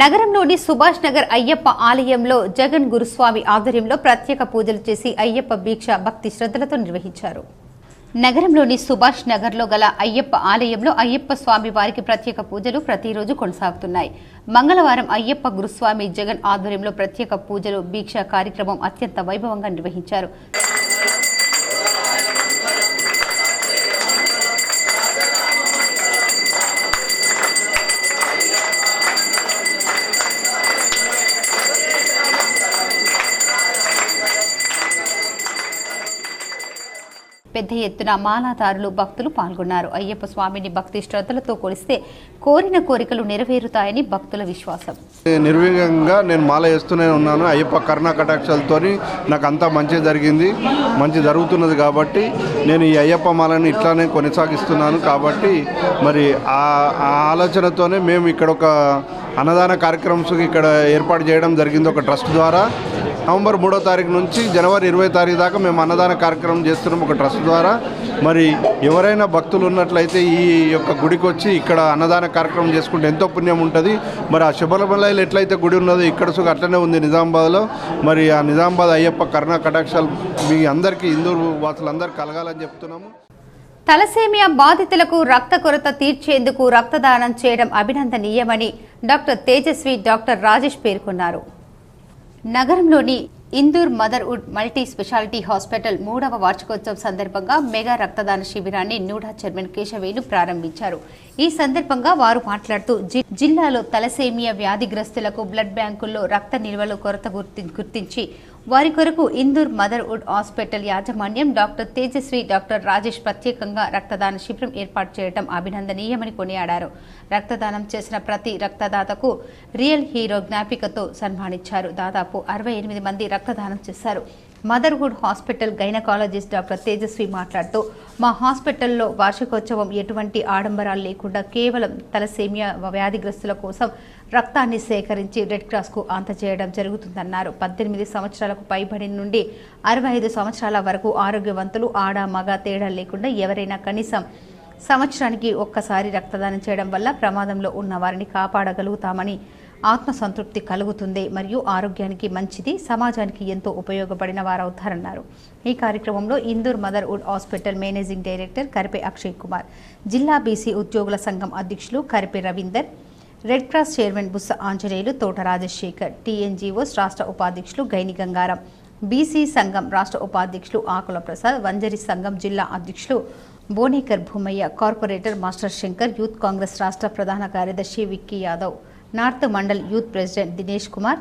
నగరంలోని సుభాష్ నగర్ అయ్యప్ప ఆలయంలో జగన్ గురుస్వామి ఆధ్వర్యంలో ప్రత్యేక పూజలు చేసి అయ్యప్ప దీక్ష భక్తి శ్రద్ధలతో నిర్వహించారు. నగరంలోని సుభాష్ నగర్లో గల అయ్యప్ప ఆలయంలో అయ్యప్ప స్వామి వారికి ప్రత్యేక పూజలు ప్రతిరోజు కొనసాగుతున్నాయి. మంగళవారం అయ్యప్ప గురుస్వామి జగన్ ఆధ్వర్యంలో ప్రత్యేక పూజలు దీక్ష కార్యక్రమం అత్యంత వైభవంగా నిర్వహించారు. పెద్ద ఎత్తున మాలాదారులు, భక్తులు పాల్గొన్నారు. అయ్యప్ప స్వామిని భక్తి శ్రద్ధలతో కొలిస్తే కోరిన కోరికలు నెరవేరుతాయని భక్తుల విశ్వాసం. నిర్విఘ్నంగా నేను మాల వేస్తూనే ఉన్నాను. అయ్యప్ప కరుణా కటాక్షాలతో నాకు అంతా మంచి జరిగింది, మంచి జరుగుతున్నది. కాబట్టి నేను ఈ అయ్యప్ప మాలను ఇట్లానే కొనసాగిస్తున్నాను. కాబట్టి మరి ఆ ఆలోచనతోనే మేము ఇక్కడ ఒక అన్నదాన కార్యక్రమం ఇక్కడ ఏర్పాటు చేయడం జరిగింది. ఒక ట్రస్ట్ ద్వారా నవంబర్ 3వ తారీఖు నుంచి జనవరి 20వ తారీఖు దాకా మేము అన్నదాన కార్యక్రమం చేస్తున్నాం ఒక ట్రస్ట్ ద్వారా. మరి ఎవరైనా భక్తులు ఉన్నట్లయితే ఈ యొక్క గుడికి వచ్చి ఇక్కడ అన్నదాన కార్యక్రమం చేసుకుంటే ఎంతో పుణ్యం ఉంటుంది. మరి ఆ శబరిమలలో ఎట్లయితే గుడి ఉన్నదో ఇక్కడ సుఖ అట్లనే ఉంది నిజామాబాద్లో. మరి ఆ నిజామాబాద్ అయ్యప్ప కరుణా కటాక్షాలు మీ అందరికీ, హిందూ వాసులందరికీ కలగాలని చెప్తున్నాము. తలసేమియా బాధితులకు రక్త కొరత తీర్చేందుకు రక్తదానం చేయడం అభినందనీయమని డాక్టర్ తేజస్వి, డాక్టర్ రాజేష్ పేర్కొన్నారు. నగరంలోని ఇందూర్ మదర్వుడ్ మల్టీ స్పెషాలిటీ హాస్పిటల్ 3వ వార్షికోత్సవం సందర్భంగా మెగా రక్తదాన శిబిరాన్ని నూడా చైర్మన్ కేశవేలు ప్రారంభించారు. ఈ సందర్భంగా వారు మాట్లాడుతూ జిల్లాలో తలసేమియా వ్యాధిగ్రస్తులకు బ్లడ్ బ్యాంకుల్లో రక్త నిల్వల కొరత గుర్తించి వారి కొరకు ఇందూర్ మదర్వుడ్ హాస్పిటల్ యాజమాన్యం డాక్టర్ తేజస్వి, డాక్టర్ రాజేష్ ప్రత్యేకంగా రక్తదాన శిబిరం ఏర్పాటు చేయడం అభినందనీయమని కొనియాడారు. రక్తదానం చేసిన ప్రతి రక్తదాతకు రియల్ హీరో జ్ఞాపికతో సన్మానించారు. దాదాపు 68 మంది రక్తదానం చేశారు. మదర్వుడ్ హాస్పిటల్ గైనకాలజిస్ట్ డాక్టర్ తేజస్వి మాట్లాడుతూ, మా హాస్పిటల్లో వార్షికోత్సవం ఎటువంటి ఆడంబరాలు లేకుండా కేవలం తలసేమియా వ్యాధిగ్రస్తుల కోసం రక్తాన్ని సేకరించి రెడ్ క్రాస్కు అందజేయడం జరుగుతుందన్నారు. 18 సంవత్సరాలకు పైబడి నుండి 65 సంవత్సరాల వరకు ఆరోగ్యవంతులు, ఆడ మగ తేడా లేకుండా ఎవరైనా కనీసం సంవత్సరానికి ఒక్కసారి రక్తదానం చేయడం వల్ల ప్రమాదంలో ఉన్న వారిని కాపాడగలుగుతామని, ఆత్మసంతృప్తి కలుగుతుంది మరియు ఆరోగ్యానికి మంచిది, సమాజానికి ఎంతో ఉపయోగపడిన వారవుతారన్నారు. ఈ కార్యక్రమంలో Indur మదర్వుడ్ hospital managing director కరిపే Akshay Kumar, జిల్లా బీసీ ఉద్యోగుల సంఘం అధ్యక్షులు కరిపే Ravinder, red cross chairman బుస్స Anjaneyulu, తోట రాజశేఖర్, టీఎన్జీఓస్ రాష్ట్ర ఉపాధ్యక్షులు గైని గంగారం, బీసీ సంఘం రాష్ట్ర ఉపాధ్యక్షులు ఆకుల ప్రసాద్, వంజరి సంఘం జిల్లా అధ్యక్షులు Bonekar Bhumaiah, corporator master Shankar, youth Congress రాష్ట్ర ప్రధాన కార్యదర్శి Vicky Yadav, north mandal youth president Dinesh Kumar,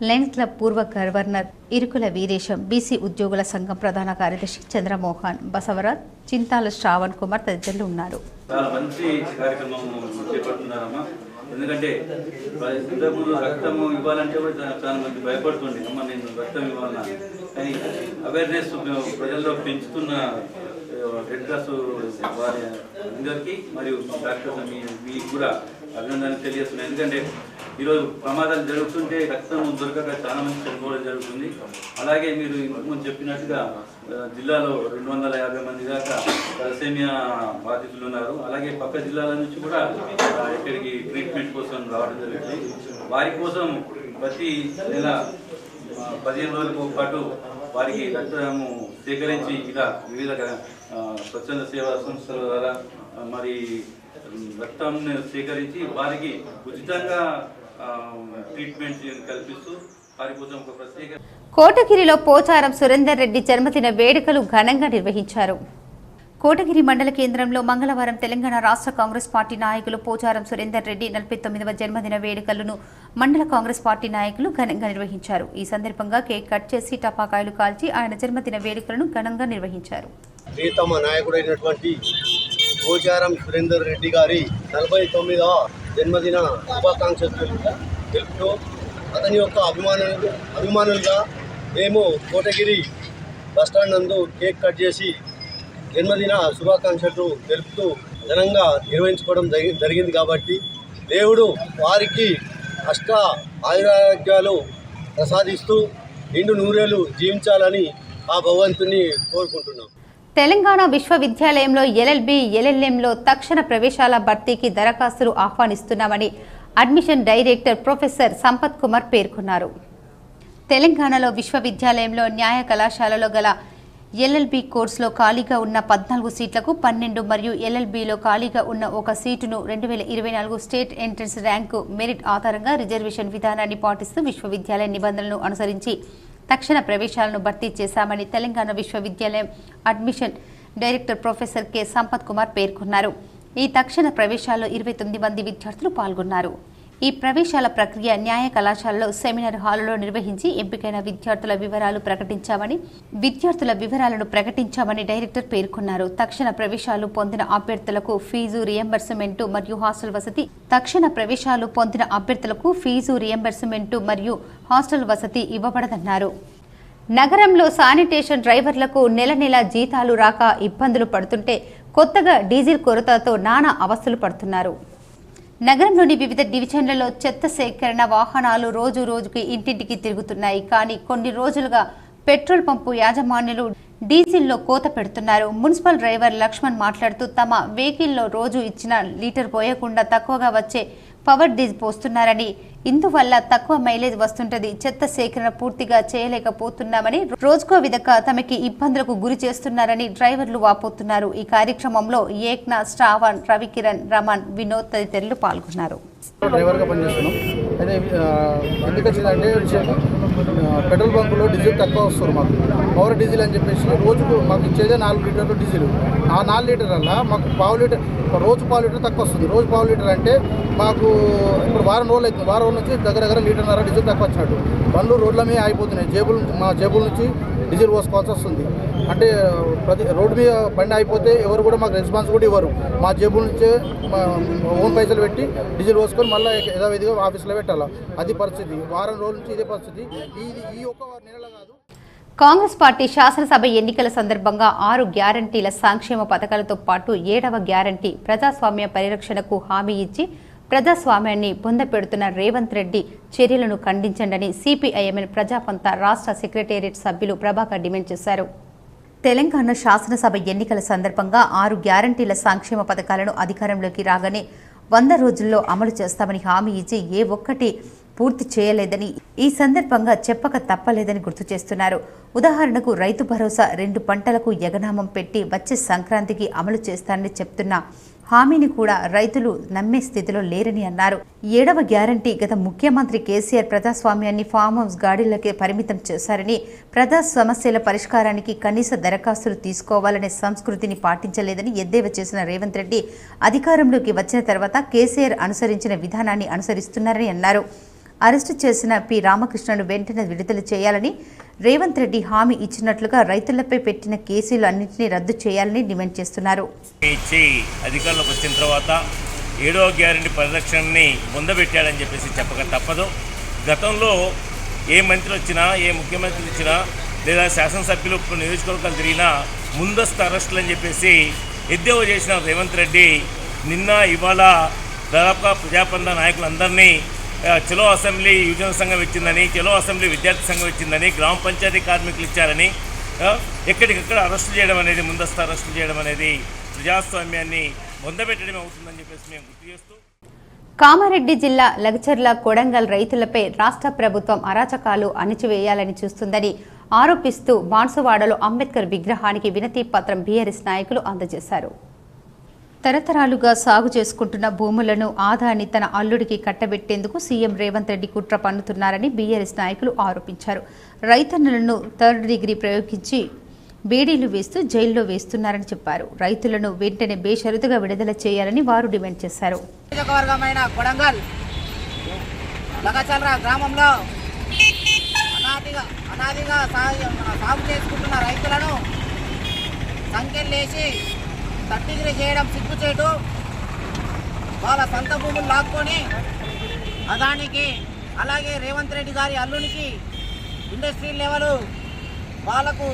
lions club పూర్వ గవర్నర్ ఇరుకుల వీరేశం, బీసీ ఉద్యోగుల సంఘం ప్రధాన కార్యదర్శి చంద్రమోహన్, బసవరాజ్, చింతాల శ్రావణ్ కుమార్ తదితరులు ఉన్నారు. చాలా మంచి కార్యక్రమం చేపడుతున్నారమ్మా. ఎందుకంటే ఇంతకుముందు రక్తము ఇవ్వాలంటే కూడా చాలా మంది భయపడుతుండే, అమ్మ నేను రక్తం ఇవ్వాలన్నా. కానీ అవేర్నెస్ ప్రజల్లో పెంచుతున్న రెడ్ క్రాస్ వారి అందరికీ మరియు డాక్టర్స్ మీకు కూడా అభినందనలు తెలియజేస్తున్నాయి. ఎందుకంటే ఈరోజు ప్రమాదాలు జరుగుతుంటే రక్తం దొరకక చాలా మంది చనిపోవడం జరుగుతుంది. అలాగే మీరు ఇంతకుముందు చెప్పినట్టుగా జిల్లాలో 250 మంది దాకా తలసేమియా బాధితులు ఉన్నారు. అలాగే పక్క జిల్లాల నుంచి కూడా ఇక్కడికి ట్రీట్మెంట్ కోసం రావడం జరుగుతుంది. వారి కోసం ప్రతి నెల 15 రోజుల పాటు వారికి రక్తము సేకరించి ఇలా వివిధ స్వచ్ఛంద సేవా సంస్థల ద్వారా మరి రక్తాన్ని సేకరించి వారికి ఉచితంగా ట్రీట్మెంట్ కల్పిస్తూ వారి కోసం ఒక ప్రత్యేక. కోటగిరిలో పోచారం సురేందర్ రెడ్డి జన్మదిన వేడుకలు ఘనంగా నిర్వహించారు. కోటగిరి మండల కేంద్రంలో మంగళవారం తెలంగాణ రాష్ట్ర కాంగ్రెస్ పార్టీ నాయకులు పోచారం సురేందర్ రెడ్డి 49వ జన్మదిన వేడుకలను మండల కాంగ్రెస్ పార్టీ నాయకులు ఘనంగా నిర్వహించారు. ఈ సందర్భంగా కేక్ కట్ చేసి టపాకాయలు కాల్చి ఆయన జన్మదిన వేడుకలను ఘనంగా నిర్వహించారు. ప్రియతమ నాయకుడైనటువంటి పోచారం సురేందర్ రెడ్డి గారి 49వ జన్మదిన శుభాకాంక్షలు తెలుపుతూ అతని యొక్క అభిమానులుగా మేము కోటగిరి బస్టాండ్ నందు కేక్ కట్ చేసి జన్మదిన శుభాకాంక్షలు తెలుపుతూ ఘనంగా నిర్వహించుకోవడం జరిగింది. కాబట్టి దేవుడు వారికి అష్ట ఆయురారోగ్యాలు ప్రసాదిస్తూ నిండు నూరేళ్లు జీవించాలని ఆ భగవంతుని కోరుకుంటున్నాం. తెలంగాణ విశ్వవిద్యాలయంలో ఎల్ఎల్బి, ఎల్ఎల్ఎంలో తక్షణ ప్రవేశాల భర్తీకి దరఖాస్తులు ఆహ్వానిస్తున్నామని admission director professor Sampath Kumar పేర్కొన్నారు. తెలంగాణలో విశ్వవిద్యాలయంలో న్యాయ కళాశాలలో గల ఎల్ఎల్బి కోర్సులో ఖాళీగా ఉన్న 14 సీట్లకు 12 మరియు ఎల్ఎల్బిలో ఖాళీగా ఉన్న ఒక సీటును 2024 స్టేట్ ఎంట్రన్స్ ర్యాంకు మెరిట్ ఆధారంగా రిజర్వేషన్ విధానాన్ని పాటిస్తూ విశ్వవిద్యాలయ నిబంధనలను అనుసరించి తక్షణ ప్రవేశాలను భర్తీ చేశామని తెలంగాణ విశ్వవిద్యాలయం admission director professor K Sampath Kumar పేర్కొన్నారు. ఈ తక్షణ ప్రవేశాల్లో 29 మంది విద్యార్థులు పాల్గొన్నారు. ఈ ప్రవేశాల ప్రక్రియ న్యాయ కళాశాలలో సెమినార్ హాలులో నిర్వహించి ఎంపికైన విద్యార్థుల వివరాలను ప్రకటించామని డైరెక్టర్ పేర్కొన్నారు. తక్షణ ప్రవేశాలు పొందిన అభ్యర్థులకు ఫీజు రియంబర్స్మెంట్ మరియు హాస్టల్ వసతి ఇవ్వబడదన్నారు. నగరంలో శానిటేషన్ డ్రైవర్లకు నెల జీతాలు రాక ఇబ్బందులు పడుతుంటే కొత్తగా డీజిల్ కొరతతో నానా అవస్థలు పడుతున్నారు. నగరంలోని వివిధ డివిజన్లలో చెత్త సేకరణ వాహనాలు రోజుకి ఇంటింటికి తిరుగుతున్నాయి. కానీ కొన్ని రోజులుగా పెట్రోల్ పంపు యాజమాన్యులు డీజిల్లో కోత పెడుతున్నారు. మున్సిపల్ డ్రైవర్ లక్ష్మణ్ మాట్లాడుతూ తమ వెహికల్లో రోజు ఇచ్చిన లీటర్ పోయకుండా తక్కువగా వచ్చే పవర్ డీజిల్ పోస్తున్నారని, ఇందువల్ల తక్కువ మైలేజ్ వస్తుంటది. చెత్త సేకరణ పూర్తిగా చేయలేకపోతున్నామని, రోజుకో విధంగా తమకి ఇబ్బందులకు గురి చేస్తున్నారని డ్రైవర్లు వాపోతున్నారు. ఈ కార్యక్రమంలో ఏక్నాథ్, శ్రావణ్, రవికిరణ్, రమణ్, వినోద్ తదితరులు పాల్గొన్నారు. డ్రైవర్గా పనిచేస్తున్నాం. అయితే ఎందుకు వచ్చిందంటే పెట్రోల్ బంకులో డీజిల్ తక్కువ వస్తుంది. మాకు పవర్ డీజిల్ అని చెప్పేసి రోజుకు మాకు ఇచ్చేదే 4 లీటర్లు డీజిల్. ఆ 4 లీటర్ వల్ల మాకు రోజు పావు లీటర్ తక్కువ వస్తుంది. రోజు పావు లీటర్ అంటే మాకు ఇప్పుడు వారం రోజులు అవుతుంది. వారం నుంచి దగ్గర 1.5 డీజిల్ తక్కువ వచ్చినట్టు. బండ్లు రోడ్ల మీద ఆగిపోతున్నాయి. మా జేబుల నుంచి డీజిల్ పోసుకోవాల్సి వస్తుంది. అంటే ప్రతి రోడ్డు మీద బండి అయిపోతే ఎవరు కూడా మాకు రెస్పాన్స్ కూడా ఇవ్వరు. మా జేబుల నుంచే ఓన్ పైసలు పెట్టి డీజిల్ పోసుకొని మళ్ళీ యథావిధిగా ఆఫీస్లో పెట్టాలి. అది పరిస్థితి. వారం రోజుల నుంచి ఇదే పరిస్థితి. ఈ ఒక్క నెలలో కాదు. కాంగ్రెస్ పార్టీ శాసనసభ ఎన్నికల సందర్భంగా 6 గ్యారంటీల సంక్షేమ పథకాలతో పాటు 7వ గ్యారంటీ ప్రజాస్వామ్య పరిరక్షణకు హామీ ఇచ్చి ప్రజాస్వామ్యాన్ని పొందపెడుతున్న రేవంత్ రెడ్డి చర్యలను ఖండించండి సిపిఐఎంఎల్ ప్రజాపంత రాష్ట్ర సెక్రటేరియట్ సభ్యులు ప్రభాకర్ డిమాండ్ చేశారు. తెలంగాణ శాసనసభ ఎన్నికల సందర్భంగా 6 గ్యారంటీల సంక్షేమ పథకాలను అధికారంలోకి రాగానే 100 రోజుల్లో అమలు చేస్తామని హామీ ఇచ్చి ఏ ఒక్కటి పూర్తి చేయలేదని, ఈ సందర్భంగా చెప్పక తప్పలేదని గుర్తు చేస్తున్నారు. ఉదాహరణకు రైతు భరోసా 2 పంటలకు ఎగనామం పెట్టి వచ్చే సంక్రాంతికి అమలు చేస్తానని చెప్తున్న హామీని కూడా రైతులు నమ్మే స్థితిలో లేరని అన్నారు. 7వ గ్యారంటీ గత ముఖ్యమంత్రి కేసీఆర్ ప్రజాస్వామ్యాన్ని ఫామ్ హౌస్ గాడిలకే పరిమితం చేశారని, ప్రజా సమస్యల పరిష్కారానికి కనీస దరఖాస్తులు తీసుకోవాలనే సంస్కృతిని పాటించలేదని ఎద్దేవా చేసిన రేవంత్ రెడ్డి అధికారంలోకి వచ్చిన తర్వాత కేసీఆర్ అనుసరించిన విధానాన్ని అనుసరిస్తున్నారని అన్నారు. అరెస్టు చేసిన పి రామకృష్ణను వెంటనే విడుదల చేయాలని రేవంత్ రెడ్డి హామీ ఇచ్చినట్లుగా రైతులపై పెట్టిన కేసులు అన్నింటినీ రద్దు చేయాలని డిమాండ్ చేస్తున్నారు. అధికారంలోకి వచ్చిన తర్వాత 7వ గ్యారెంటీ పరిరక్షణని ముందబెట్టాడని చెప్పేసి చెప్పక తప్పదు. గతంలో ఏ మంత్రి వచ్చినా, ఏ ముఖ్యమంత్రి వచ్చినా, లేదా శాసనసభ్యులు నియోజకవర్గాలు తిరిగినా ముందస్తు అరెస్టులు అని చెప్పేసి ఎద్దేవా చేసిన రేవంత్ రెడ్డి నిన్న ఇవాళ దాదాపుగా ప్రజాపంద నాయకులందరినీ చలో అసెంబ్లీ యువజన సంఘం ఇచ్చిందని, చలో అసెంబ్లీ విద్యార్థి సంఘం ఇచ్చిందని, గ్రామ పంచాయతీ కార్మికులు ఇచ్చారని ఎక్కడికక్కడ అరెస్టు చేయడం అనేది, ముందస్తు అరెస్టు చేయడం అనేది ప్రజాస్వామ్యాన్ని పొందబెట్టడం అవుతుందని చెప్పేసి మేము గుర్తు చేస్తూ, కామారెడ్డి జిల్లా లగచర్ల కొడంగల్ రైతులపై రాష్ట్ర ప్రభుత్వం అరాచకాలు అణిచివేయాలని చూస్తుందని ఆరోపిస్తూ బాన్సువాడలో అంబేద్కర్ విగ్రహానికి వినతి పత్రం బీఆర్ఎస్ నాయకులు అందజేశారు. తరతరాలుగా సాగు చేసుకుంటున్న భూములను ఆదాని తన అల్లుడికి కట్టబెట్టేందుకు సీఎం రేవంత్ రెడ్డి కుట్ర పన్నుతున్నారని బీఆర్ఎస్ నాయకులు ఆరోపించారు. రైతన్నులను థర్డ్ డిగ్రీ ప్రయోగించి బేడీలు వేస్తూ జైల్లో వేస్తున్నారని చెప్పారు. రైతులను వెంటనే బేషరతుగా విడుదల చేయాలని వారు డిమాండ్ చేశారు. నియోజకవర్గమైన కొడంగల్ లగచర్ల గ్రామంలో అనాదిగా సాగు చేసుకుంటున్న రైతులను సంఖ్యలేసి తట్టిగిరి చేయడం సిగ్గుచేటు. వాళ్ళ సొంత భూములు లాక్కొని అదానికి, అలాగే రేవంత్ రెడ్డి గారి అల్లునికి ఇండస్ట్రీ లెవెల్ వాళ్లకు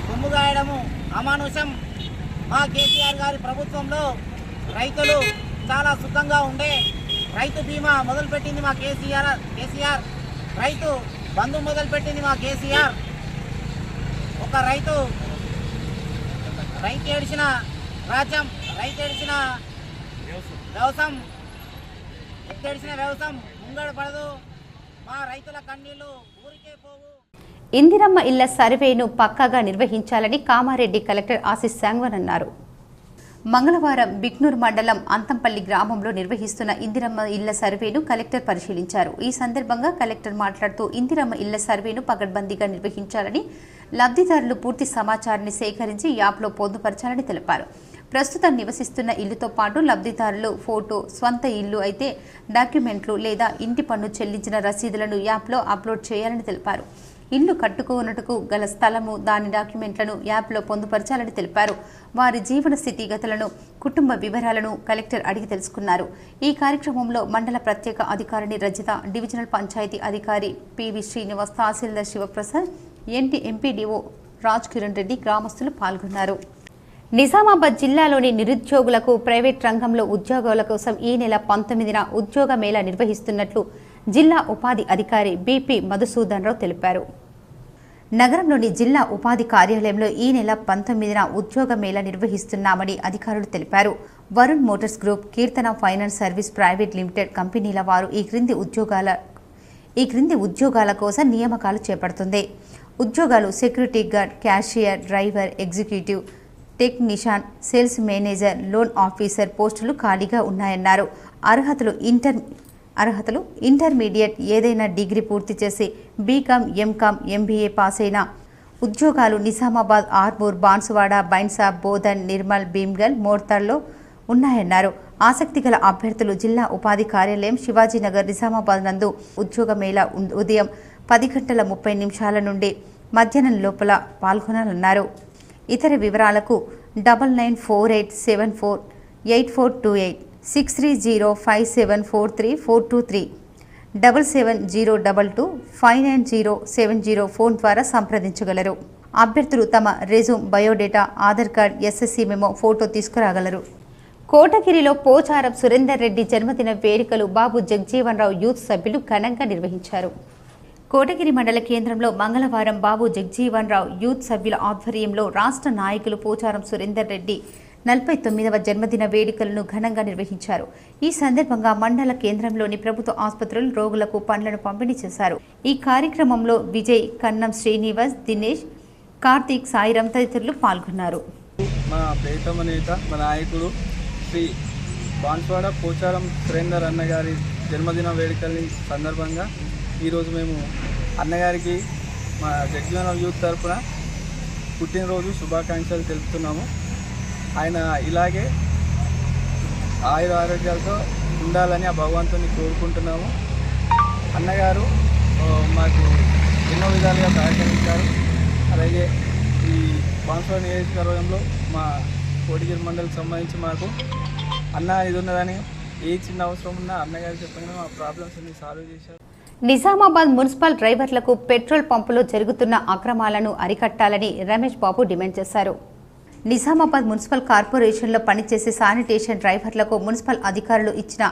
కొమ్ము గాయడము అమానుషం. మా కేసీఆర్ గారి ప్రభుత్వంలో రైతులు చాలా సుఖంగా ఉండే. రైతు బీమా మొదలుపెట్టింది మా కేసీఆర్. రైతు బంధు మొదలుపెట్టింది మా కేసీఆర్. ఒక రైతు ఏడిచిన రాజ్యం, రైతు ఏడిచిన వ్యవసాయం ముంగడ పడదు. మా రైతుల కన్నీళ్లు ఊరికే పోవు. ఇందిరమ్మ ఇళ్ల సర్వేను పక్కాగా నిర్వహించాలని కామారెడ్డి కలెక్టర్ ఆశీస్ శాంగ్వన్ అన్నారు. మంగళవారం బిక్నూర్ మండలం అంతంపల్లి గ్రామంలో నిర్వహిస్తున్న ఇందిరమ్మ ఇళ్ల సర్వేను కలెక్టర్ పరిశీలించారు. ఈ సందర్భంగా కలెక్టర్ మాట్లాడుతూ ఇందిరమ్మ ఇళ్ల సర్వేను పకడ్బందీగా నిర్వహించాలని, లబ్ధిదారులు పూర్తి సమాచారాన్ని సేకరించి యాప్లో పొందుపరచాలని తెలిపారు. ప్రస్తుతం నివసిస్తున్న ఇల్లుతో పాటు లబ్ధిదారులు ఫోటో, స్వంత ఇల్లు అయితే డాక్యుమెంట్లు లేదా ఇంటి పన్ను చెల్లించిన రసీదులను యాప్లో అప్లోడ్ చేయాలని తెలిపారు. ఇల్లు కట్టుకున్నట్టుకు గల స్థలము, దాని డాక్యుమెంట్లను యాప్లో పొందుపరచాలని తెలిపారు. వారి జీవన స్థితిగతులను, కుటుంబ వివరాలను కలెక్టర్ అడిగి తెలుసుకున్నారు. ఈ కార్యక్రమంలో మండల ప్రత్యేక అధికారిని రజిత, డివిజనల్ పంచాయతీ అధికారి పివి శ్రీనివాస్, తహసీల్దార్ శివప్రసాద్, ఎంపీడీఓ రాజ్ కిరణ్ రెడ్డి, గ్రామస్తులు పాల్గొన్నారు. నిజామాబాద్ జిల్లాలోని నిరుద్యోగులకు ప్రైవేట్ రంగంలో ఉద్యోగాల కోసం ఈ నెల 19న ఉద్యోగ మేళా నిర్వహిస్తున్నట్లు జిల్లా ఉపాధి అధికారి బీపీ మధుసూదన్ రావు తెలిపారు. నగరంలోని జిల్లా ఉపాధి కార్యాలయంలో ఈ నెల 19న ఉద్యోగ మేళా నిర్వహిస్తున్నామని అధికారులు తెలిపారు. వరుణ్ మోటార్స్ గ్రూప్, కీర్తన ఫైనాన్స్ సర్వీస్ ప్రైవేట్ లిమిటెడ్ కంపెనీల వారు ఈ క్రింది ఉద్యోగాల కోసం నియామకాలు చేపడుతుంది. ఉద్యోగాలు security guard, cashier, driver, executive, technician, sales manager, loan officer పోస్టులు ఖాళీగా ఉన్నాయన్నారు. అర్హతలు ఇంటర్మీడియట్, ఏదైనా డిగ్రీ పూర్తి చేసి బీకామ్, ఎంకామ్, ఎంబీఏ పాస్ అయిన. ఉద్యోగాలు నిజామాబాద్, ఆర్మూర్, బాన్సువాడ, బైన్సా, బోధన్, నిర్మల్, భీమ్గల్, మోర్తాల్లో ఉన్నాయన్నారు. ఆసక్తి గల అభ్యర్థులు జిల్లా ఉపాధి కార్యాలయం, శివాజీనగర్, నిజామాబాద్ నందు ఉద్యోగ మేళా ఉదయం 10:30 నుండి మధ్యాహ్నం లోపల పాల్గొనాలన్నారు. ఇతర వివరాలకు 9948748428, 6305743423, 7702259070 ఫోన్ ద్వారా సంప్రదించగలరు. అభ్యర్థులు తమ resume, biodata, Aadhaar card, SSC memo photo తీసుకురాగలరు. కోటగిరిలో పోచారం సురేందర్ రెడ్డి జన్మదిన వేడుకలు బాబు జగ్జీవన్ రావు యూత్ సభ్యులు ఘనంగా నిర్వహించారు. కోటగిరి మండల కేంద్రంలో మంగళవారం బాబు జగ్జీవన్ రావు యూత్ సభ్యుల ఆధ్వర్యంలో రాష్ట్ర నాయకులు పోచారం సురేందర్ రెడ్డి 49వ జన్మదిన వేడుకలను ఘనంగా నిర్వహించారు. ఈ సందర్భంగా మండల కేంద్రంలోని ప్రభుత్వ ఆసుపత్రులు రోగులకు పండ్లను పంపిణీ చేశారు. ఈ కార్యక్రమంలో విజయ్, కన్నం శ్రీనివాస్, దినేష్, కార్తీక్, సాయిరాం తదితరులు పాల్గొన్నారు. మా ప్రియతమ నేత, మా నాయకుడు శ్రీ బాన్స్వాడ పోచారం సురేందర్ అన్నగారి జన్మదిన వేడుకల సందర్భంగా ఈరోజు మేము అన్నగారికి మా జగ్జీవన్ యూత్ తరఫున పుట్టినరోజు శుభాకాంక్షలు తెలుపుతున్నాము. ఆయన ఇలాగే ఆయుర ఆరోగ్యాలతో ఉండాలని ఆ భగవంతుని కోరుకుంటున్నాము. అన్నగారు మాకు ఎన్నో విధాలుగా సహకరించారు. అలాగే ఈ బాన్స్వాడ నియోజకవర్గంలో మా కోటిగిరి మండలికి సంబంధించి మాకు అన్న ఇది ఉన్నదని ఏ చిన్న అవసరం ఉన్నా అన్నగారు చెప్పగానే మా ప్రాబ్లమ్స్ అన్ని సాల్వ్ చేశారు. నిజామాబాద్ మున్సిపల్ డ్రైవర్లకు పెట్రోల్ పంపులో జరుగుతున్న అక్రమాలను అరికట్టాలని రమేష్ బాబు డిమాండ్ చేశారు. నిజామాబాద్ మున్సిపల్ కార్పొరేషన్లో పనిచేసే శానిటేషన్ డ్రైవర్లకు మున్సిపల్ అధికారులు ఇచ్చిన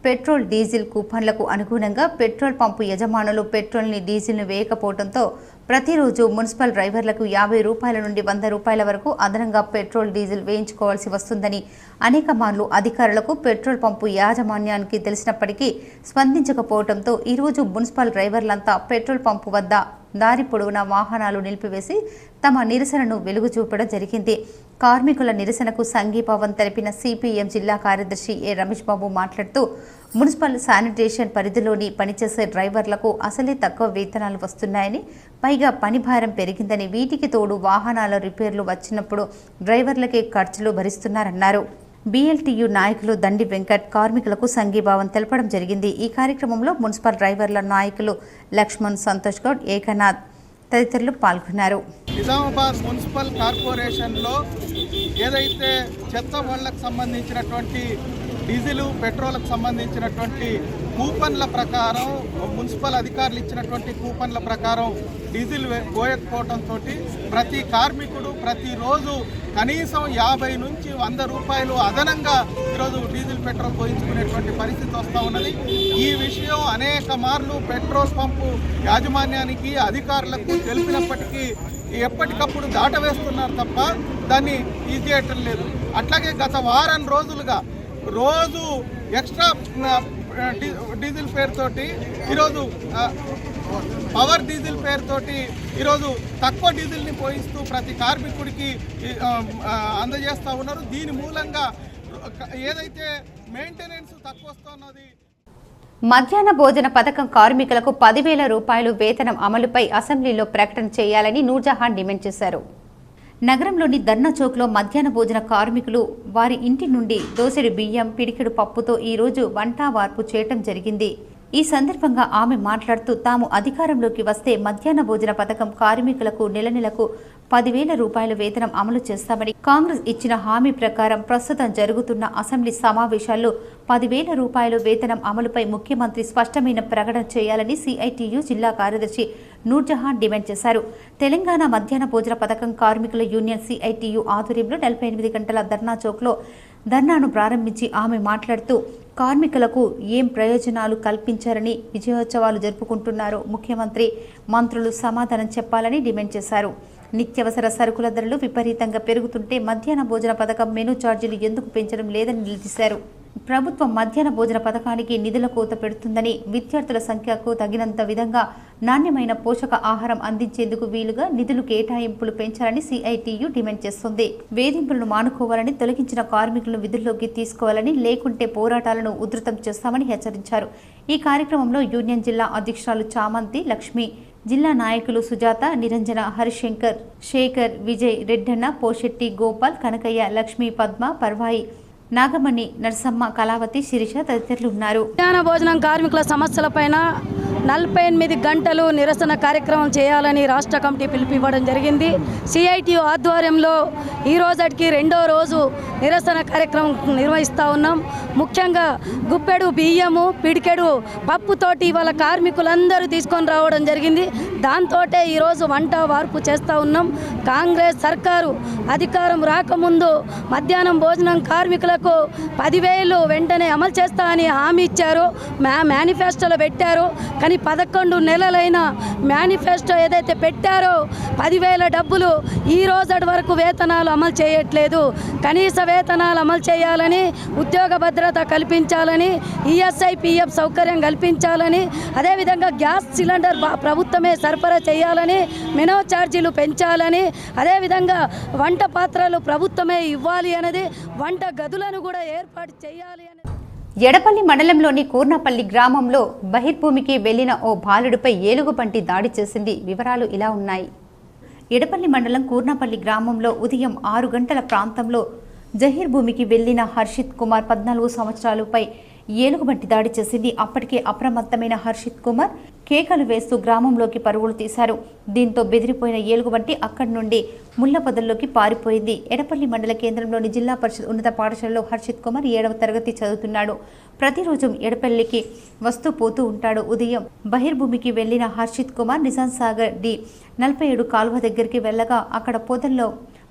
పెట్రోల్ డీజిల్ కూపన్లకు అనుగుణంగా పెట్రోల్ పంపు యజమానులు పెట్రోల్ని డీజిల్ను వేయకపోవడంతో ప్రతిరోజు మున్సిపల్ డ్రైవర్లకు 50 రూపాయల నుండి 100 రూపాయల వరకు అదనంగా పెట్రోల్ డీజిల్ వేయించుకోవాల్సి వస్తుందని అనేక మార్లు అధికారులకు పెట్రోల్ పంపు యాజమాన్యానికి తెలిసినప్పటికీ స్పందించకపోవడంతో ఈరోజు మున్సిపల్ డ్రైవర్లంతా పెట్రోల్ పంపు వద్ద దారి పొడవునా వాహనాలు నిలిపివేసి తమ నిరసనను వెలుగు చూపడం జరిగింది. కార్మికుల నిరసనకు సంఘీభావం తెలిపిన సిపిఎం జిల్లా కార్యదర్శి ఏ రమేష్ బాబు మాట్లాడుతూ మున్సిపల్ శానిటేషన్ పరిధిలోని పనిచేసే డ్రైవర్లకు అసలే తక్కువ వేతనాలు వస్తున్నాయని, పైగా పని భారం పెరిగిందని, వీటికి తోడు వాహనాల రిపేర్లు వచ్చినప్పుడు డ్రైవర్లకే ఖర్చులు భరిస్తున్నారన్నారు. బీఎల్టీయూ నాయకులు దండి వెంకట్ కార్మికులకు సంఘీభావం తెలపడం జరిగింది. ఈ కార్యక్రమంలో మున్సిపల్ డ్రైవర్ల నాయకులు లక్ష్మణ్, సంతోష్ గౌడ్, ఏకనాథ్ తదితరులు పాల్గొన్నారు. నిజామాబాద్ మున్సిపల్ కార్పొరేషన్లో ఏదైతే చెత్త బండ్లకు సంబంధించినటువంటి డీజిల్ పెట్రోల్కి సంబంధించినటువంటి కూపన్ల ప్రకారం మున్సిపల్ అధికారులు ఇచ్చినటువంటి కూపన్ల ప్రకారం డీజిల్ పోయకపోవడంతో ప్రతి కార్మికుడు ప్రతిరోజు కనీసం 50 నుంచి 100 రూపాయలు అదనంగా ఈరోజు డీజిల్ పెట్రోల్ పోయించుకునేటువంటి పరిస్థితి వస్తూ ఉన్నది. ఈ విషయం అనేక మార్లు పెట్రోల్ పంపు యాజమాన్యానికి అధికారులకు తెలిపినప్పటికీ ఎప్పటికప్పుడు దాటవేస్తున్నారు తప్ప దాన్ని ఇది చేయటం లేదు. అట్లాగే గత వారం రోజులుగా రోజు ఎక్స్ట్రా డీజిల్ పేరుతోటి ఈరోజు పవర్ డీజిల్ పేరుతోటి ఈరోజు తక్కువ డీజిల్ని పోయిస్తూ ప్రతి కార్మికుడికి అందజేస్తూ ఉన్నారు. దీని మూలంగా ఏదైతే మెయింటెనెన్స్ తక్కువ వస్తున్నది. మధ్యాహ్న భోజన పథకం కార్మికులకు 10,000 రూపాయలు వేతనం అమలుపై అసెంబ్లీలో ప్రకటన చేయాలని నూర్జహాన్ డిమాండ్ చేశారు. నగరంలోని ధర్నా చౌక్లో మధ్యాహ్న భోజన కార్మికులు వారి ఇంటి నుండి దోసెడు బియ్యం, పిడికెడు పప్పుతో ఈరోజు వంట వార్పు చేయటం జరిగింది. ఈ సందర్భంగా ఆమె మాట్లాడుతూ తాము అధికారంలోకి వస్తే మధ్యాహ్న భోజన పథకం కార్మికులకు నెలకు 10,000 రూపాయల వేతనం అమలు చేస్తామని, కాంగ్రెస్ ఇచ్చిన హామీ ప్రకారం ప్రస్తుతం జరుగుతున్న అసెంబ్లీ సమావేశాల్లో 10,000 రూపాయల వేతనం అమలుపై ముఖ్యమంత్రి స్పష్టమైన ప్రకటన చేయాలని సిఐటియు జిల్లా కార్యదర్శి నూర్జహాన్ డిమాండ్ చేశారు. తెలంగాణ మధ్యాహ్న భోజన పథకం కార్మికుల యూనియన్ సిఐటియు ఆధ్వర్యంలో 48 గంటల ధర్నా చౌక్లో ధర్నాను ప్రారంభించి ఆమె మాట్లాడుతూ కార్మికులకు ఏం ప్రయోజనాలు కల్పించారని, విజయోత్సవాలు జరుపుకుంటున్నారో ముఖ్యమంత్రి, మంత్రులు సమాధానం చెప్పాలని డిమాండ్ చేశారు. నిత్యావసర సరుకుల ధరలు విపరీతంగా పెరుగుతుంటే మధ్యాహ్న భోజన పథకం మెనూ ఛార్జీలు ఎందుకు పెంచడం లేదని నిలదీశారు. ప్రభుత్వం మధ్యాహ్న భోజన పథకానికి నిధుల కోత పెడుతుందని, విద్యార్థుల సంఖ్యకు తగినంత విధంగా నాణ్యమైన పోషక ఆహారం అందించేందుకు వీలుగా నిధులు కేటాయింపులు పెంచాలని సిఐటియు డిమాండ్ చేస్తుంది. వేధింపులను మానుకోవాలని, తొలగించిన కార్మికులను విధుల్లోకి తీసుకోవాలని, లేకుంటే పోరాటాలను ఉధృతం చేస్తామని హెచ్చరించారు. ఈ కార్యక్రమంలో యూనియన్ జిల్లా అధ్యక్షురాలు చామంతి లక్ష్మి, జిల్లా నాయకులు సుజాత, నిరంజన, హరిశంకర్, శేఖర్, విజయ్, రెడ్డన్న, పోషెట్టి, గోపాల్, కనకయ్య, లక్ష్మి, పద్మ, పర్వాయి, నాగమణి, నరసమ్మ, కళావతి, శిరీష తదితరులు ఉన్నారు. మధ్యాహ్న భోజనం కార్మికుల సమస్యలపైన 48 గంటలు నిరసన కార్యక్రమం చేయాలని రాష్ట్ర కమిటీ పిలుపునివ్వడం జరిగింది. సిఐటియు ఆధ్వర్యంలో ఈ రోజుకి 2వ రోజు నిరసన కార్యక్రమం నిర్వహిస్తూ ఉన్నాం. ముఖ్యంగా గుప్పెడు బియ్యము, పిడికెడు పప్పుతోటి ఇవాళ కార్మికులందరూ తీసుకొని రావడం జరిగింది. దాంతో ఈరోజు వంట వార్పు చేస్తూ ఉన్నాం. కాంగ్రెస్ సర్కారు అధికారం రాకముందు మధ్యాహ్నం భోజనం కార్మికులకు 10,000 వెంటనే అమలు చేస్తా అని హామీ ఇచ్చారు, మేనిఫెస్టోలో పెట్టారు. కానీ 11 నెలలైన మేనిఫెస్టో ఏదైతే పెట్టారో 10,000 డబ్బులు ఈ రోజు వరకు వేతనాలు అమలు చేయట్లేదు. కనీస వేతనాలు అమలు చేయాలని, ఉద్యోగ భద్రత కల్పించాలని, ఈఎస్ఐ పిఎఫ్ సౌకర్యం కల్పించాలని, అదేవిధంగా గ్యాస్ సిలిండర్ ప్రభుత్వమే సరఫరా చేయాలని, మెనూ ఛార్జీలు పెంచాలని, అదేవిధంగా వంట పాత్రలు ప్రభుత్వమే ఇవ్వాలి అనేది, వంట గదులను కూడా ఏర్పాటు చేయాలి అనేది. ఎడపల్లి మండలంలోని కూర్నపల్లి గ్రామంలో బహిర్భూమికి వెళ్లిన ఓ బాలుడిపై ఏలుగుబంటి దాడి చేసింది. వివరాలు ఇలా ఉన్నాయి. ఎడపల్లి మండలం కూర్నపల్లి గ్రామంలో ఉదయం 6 గంటల ప్రాంతంలో జహీర్ భూమికి వెళ్లిన హర్షిత్ కుమార్ 14 సంవత్సరాలపై ఏలుగుబంటి దాడి చేసింది. అప్పటికే అప్రమత్తమైన హర్షిత్ కుమార్ కేకలు వేస్తూ గ్రామంలోకి పరుగులు తీశారు. దీంతో బెదిరిపోయిన ఏలుగుబంటి అక్కడి నుండి ముళ్లపొదల్లోకి పారిపోయింది. ఎడపల్లి మండల కేంద్రంలోని జిల్లా పరిషత్ ఉన్నత పాఠశాలలో హర్షిత్ కుమార్ 7వ తరగతి చదువుతున్నాడు. ప్రతిరోజు ఎడపల్లికి వస్తూ పోతూ ఉంటాడు. ఉదయం బహిర్భూమికి వెళ్లిన హర్షిత్ కుమార్ నిజాం సాగర్ డి 47 కాలువ దగ్గరికి వెళ్ళగా అక్కడ పొదల్లో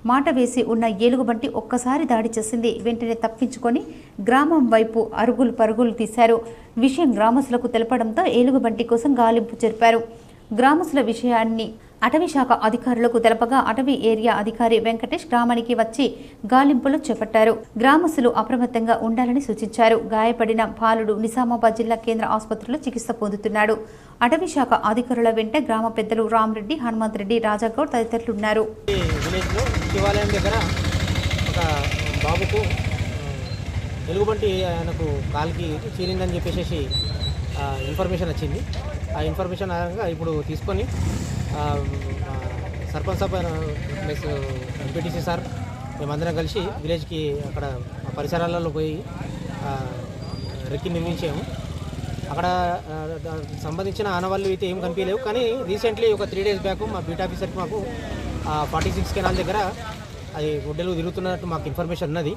మాట వేసి ఉన్న ఏలుగుబంటి ఒక్కసారి దాడి చేసింది. వెంటనే తప్పించుకొని గ్రామం వైపు పరుగులు తీశారు. విషయం గ్రామస్తులకు తెలపడంతో ఏలుగుబంటి కోసం గాలింపు జరిపారు. గ్రామస్తుల విషయాన్ని అటవీశాఖ అధికారులకు తెలపగా అటవీ ఏరియా అధికారి వెంకటేష్ గ్రామానికి వచ్చి గాలింపులు చేపట్టారు. గ్రామస్తులు అప్రమత్తంగా ఉండాలని సూచించారు. గాయపడిన బాలుడు నిజామాబాద్ జిల్లా కేంద్ర ఆసుపత్రిలో చికిత్స పొందుతున్నాడు. అటవీశాఖ అధికారుల వెంట గ్రామ పెద్దలు రామరెడ్డి, హనుమంత్ రెడ్డి, రాజాగౌడ్ తదితరులున్నారు. శివాలయం దగ్గర ఒక బాబుకు ఎలుగుబంటి ఆయనకు కాలికి చీలిందని చెప్పేసి ఇన్ఫర్మేషన్ వచ్చింది. ఆ ఇన్ఫర్మేషన్ ఆధారంగా ఇప్పుడు తీసుకొని సర్పంచ్ సాబ్ ఎంపీటీసీ సార్ మేమందరం కలిసి విలేజ్కి అక్కడ పరిసరాలలో పోయి రెక్కి నిర్మించాము. అక్కడ సంబంధించిన ఆనవాళ్ళు అయితే ఏం కనిపించలేవు. కానీ రీసెంట్లీ ఒక 3 days బ్యాక్ మా బీట్ ఆఫీసర్కి మాకు 46 కెనాల్ దగ్గర అది గుడ్డలు తిరుగుతున్నట్టు మాకు ఇన్ఫర్మేషన్ ఉన్నది.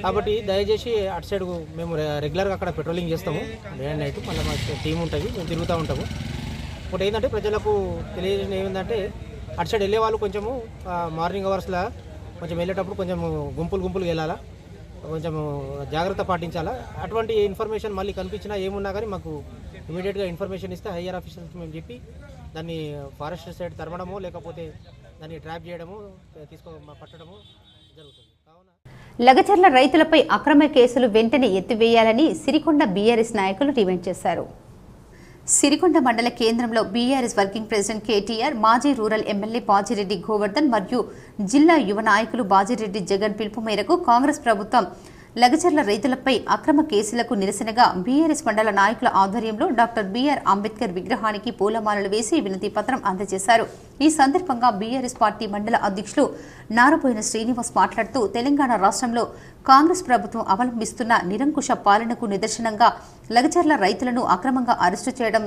కాబట్టి దయచేసి అటు సైడ్ మేము రెగ్యులర్గా అక్కడ పెట్రోలింగ్ చేస్తాము డే అండ్ నైట్. మళ్ళీ మా టీం ఉంటుంది, మేము తిరుగుతూ ఉంటాము. ఒకటి ఏంటంటే ప్రజలకు తెలియజేసిన ఏమిటంటే అటు సైడ్ వెళ్ళే వాళ్ళు కొంచెము మార్నింగ్ అవర్స్లో కొంచెం వెళ్ళేటప్పుడు కొంచెం గుంపులు వెళ్ళాలా, కొంచెం జాగ్రత్త పాటించాలా. అటువంటి ఇన్ఫర్మేషన్ మళ్ళీ కనిపించినా ఏమున్నా కానీ మాకు ఇమీడియట్గా ఇన్ఫర్మేషన్ ఇస్తే హయ్యర్ ఆఫీసర్స్కి మేము చెప్పి దాన్ని ఫారెస్ట్ సైడ్ తరమడమో లేకపోతే దాన్ని ట్రాప్ చేయడము పట్టడము జరుగుతుంది. లగచర్ల రైతులపై అక్రమ కేసులు వెంటనే ఎత్తివేయాలని సిరికొండ బీఆర్ఎస్ నాయకులు డిమాండ్ చేశారు. సిరికొండ మండల కేంద్రంలో బీఆర్ఎస్ వర్కింగ్ ప్రెసిడెంట్ కేటీఆర్, మాజీ రూరల్ ఎమ్మెల్యే బాజిరెడ్డి గోవర్ధన్ మరియు జిల్లా యువ నాయకులు బాజిరెడ్డి జగన్ పిలుపు మేరకు కాంగ్రెస్ ప్రభుత్వం లగచర్ల రైతులపై అక్రమ కేసులకు నిరసనగా బీఆర్ఎస్ మండల నాయకుల ఆధ్వర్యంలో డాక్టర్ బీఆర్ అంబేద్కర్ విగ్రహానికి పూలమాలలు వేసి వినతి పత్రం అందజేశారు. ఈ సందర్భంగా బీఆర్ఎస్ పార్టీ మండల అధ్యక్షులు నారబోయిన శ్రీనివాస్ మాట్లాడుతూ తెలంగాణ రాష్ట్రంలో కాంగ్రెస్ ప్రభుత్వం అవలంబిస్తున్న నిరంకుశ పాలనకు నిదర్శనంగా లగచర్ల రైతులను అక్రమంగా అరెస్టు చేయడం